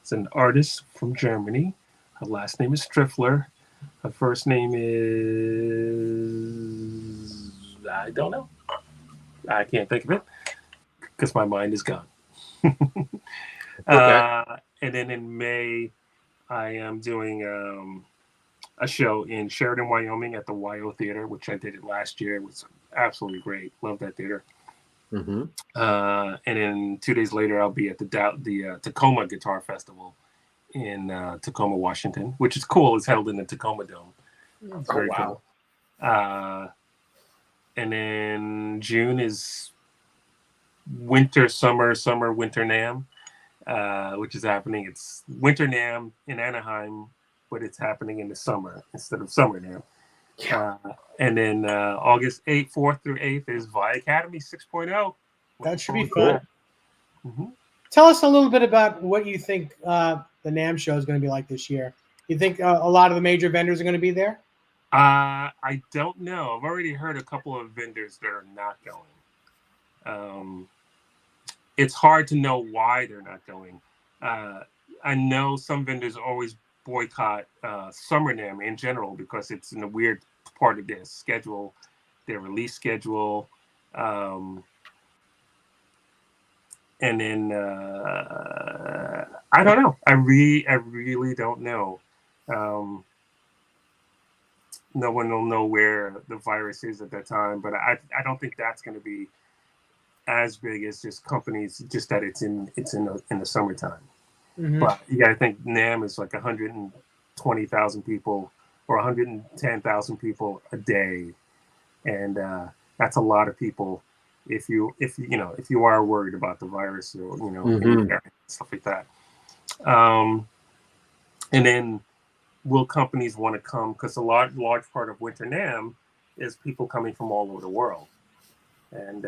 it's an artist from Germany. Her last name is Striffler. Her first name is, I don't know. I can't think of it because my mind is gone. Okay. And then in May, I am doing a show in Sheridan, Wyoming at the YO Theater, which I did it last year. It was absolutely great. Love that theater. And then 2 days later, I'll be at the Tacoma Guitar Festival in Tacoma, Washington, which is cool. It's held in the Tacoma Dome. It's very cool. And then June is winter, summer, winter NAMM, which is happening. It's winter NAMM in Anaheim, but it's happening in the summer instead of summer NAMM. And then August 8th, 4th through 8th is Vi Academy 6.0. That should be fun. Mm-hmm. Tell us a little bit about what you think the NAMM show is going to be like this year. You think a lot of the major vendors are going to be there? I don't know. I've already heard a couple of vendors that are not going. It's hard to know why they're not going. I know some vendors always boycott Summer NAMM in general because it's in a weird part of their schedule, their release schedule. And then I don't know. I really don't know. No one will know where the virus is at that time, but I don't think that's going to be as big as just companies. Just that it's in the summertime. Mm-hmm. But you got to think NAMM is like 120,000 people or 110,000 people a day, and that's a lot of people. If you are worried about the virus or stuff like that, and then will companies want to come? Because a large part of Winter NAMM is people coming from all over the world, and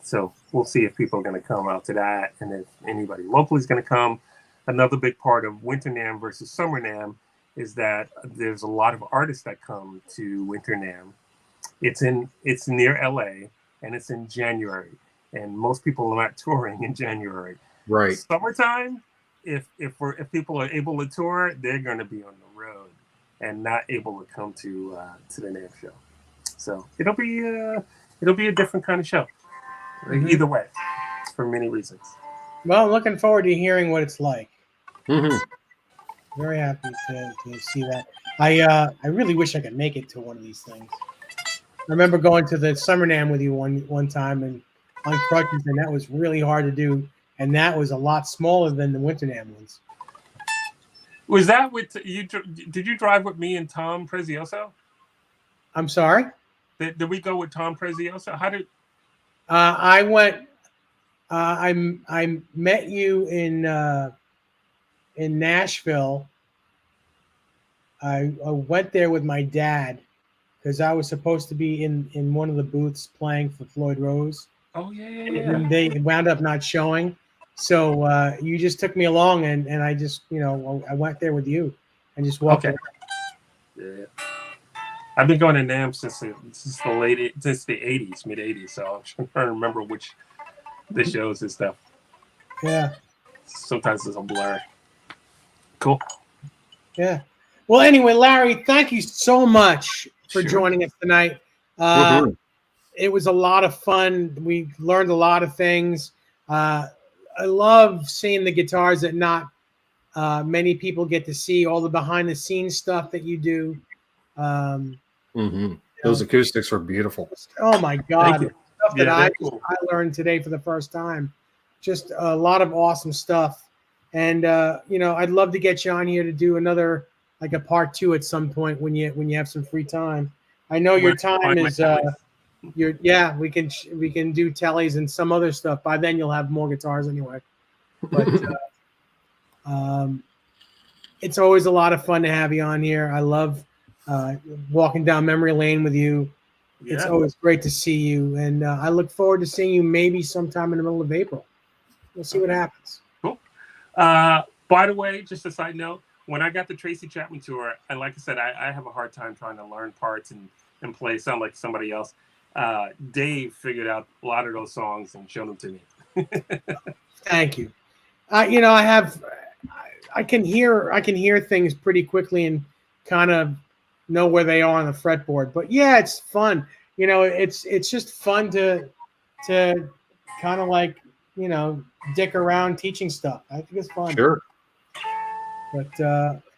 so we'll see if people are going to come out to that, and if anybody locally is going to come. Another big part of Winter NAMM versus Summer NAMM is that there's a lot of artists that come to Winter NAMM. It's near LA. And it's in January, and most people are not touring in January. Right. Summertime, if people are able to tour, they're going to be on the road and not able to come to the NAMM show. So it'll be a different kind of show. Mm-hmm. Either way, for many reasons. Well, I'm looking forward to hearing what it's like. Mm-hmm. Very happy to see that. I really wish I could make it to one of these things. I remember going to the Summer NAMM with you one time and on crutches, and that was really hard to do. And that was a lot smaller than the Winter NAMM ones. Was that with you? Did you drive with me and Tom Prezioso? I'm sorry? Did we go with Tom Prezioso? How did? I went. I met you in Nashville. I went there with my dad because I was supposed to be in one of the booths playing for Floyd Rose. Oh yeah, yeah, And yeah. then they wound up not showing. So you just took me along, and I just, I went there with you and just walked Okay. around. Yeah. I've been going to NAMM since the '80s, mid '80s. So I'm trying to remember which the shows and stuff. Yeah. Sometimes it's a blur. Cool. Yeah. Well, anyway, Larry, thank you so much for Sure. joining us tonight. It was a lot of fun. We learned a lot of things. I love seeing the guitars that not many people get to see, all the behind the scenes stuff that you do. Those acoustics were beautiful. Oh my God. Thank you. Stuff that Yeah, cool. I learned today for the first time. Just a lot of awesome stuff. And I'd love to get you on here to do another, like a part 2 at some point when you have some free time. I know your time is we can do tellies and some other stuff. By then you'll have more guitars anyway. But it's always a lot of fun to have you on here. I love walking down memory lane with you. Yeah. It's always great to see you, and I look forward to seeing you maybe sometime in the middle of April. We'll see what happens. Cool. By the way, just a side note, when I got the Tracy Chapman tour, and like I said, I have a hard time trying to learn parts and play sound like somebody else. Dave figured out a lot of those songs and showed them to me. Thank you. I can hear things pretty quickly and kind of know where they are on the fretboard. But yeah, it's fun. It's just fun to kind of like, dick around teaching stuff. I think it's fun. Sure. But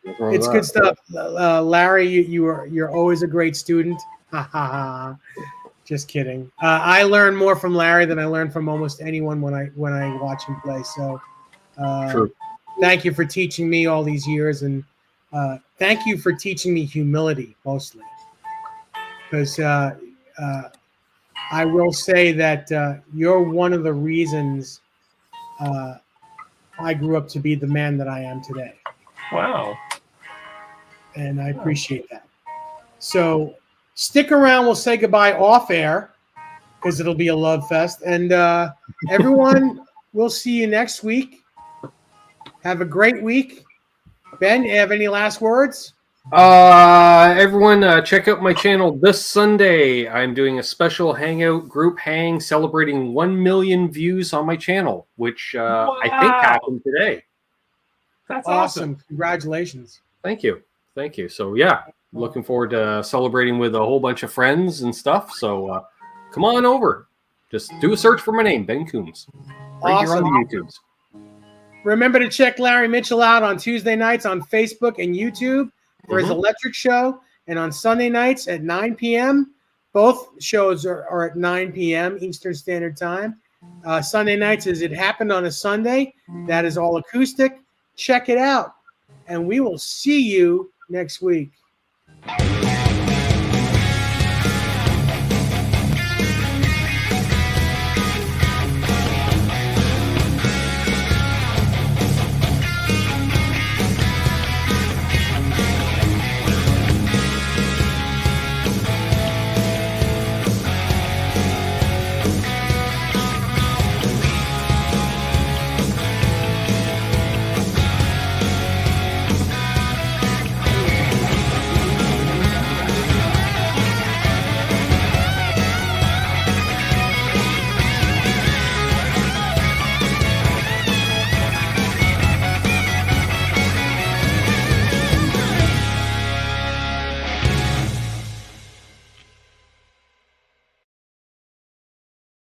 it's good stuff. Larry, you're always a great student. Ha ha ha. Just kidding. I learn more from Larry than I learn from almost anyone when I watch him play. So True. Thank you for teaching me all these years, and thank you for teaching me humility mostly. Because I will say that you're one of the reasons I grew up to be the man that I am today. Wow. And I appreciate that. So stick around. We'll say goodbye off air because it'll be a love fest. And everyone, we'll see you next week. Have a great week. Ben, you have any last words? Everyone, check out my channel this Sunday. I'm doing a special hangout group hang celebrating 1 million views on my channel, which I think happened today. That's Awesome. Congratulations. Thank you. So yeah, looking forward to celebrating with a whole bunch of friends and stuff. So come on over. Just do a search for my name, Ben Coombs. Right here on the YouTubes. Remember to check Larry Mitchell out on Tuesday nights on Facebook and YouTube for his electric show, and on Sunday nights at 9 p.m. Both shows are at 9 p.m. Eastern Standard Time. Sunday nights is It Happened on a Sunday. That is all acoustic. Check it out, and we will see you next week.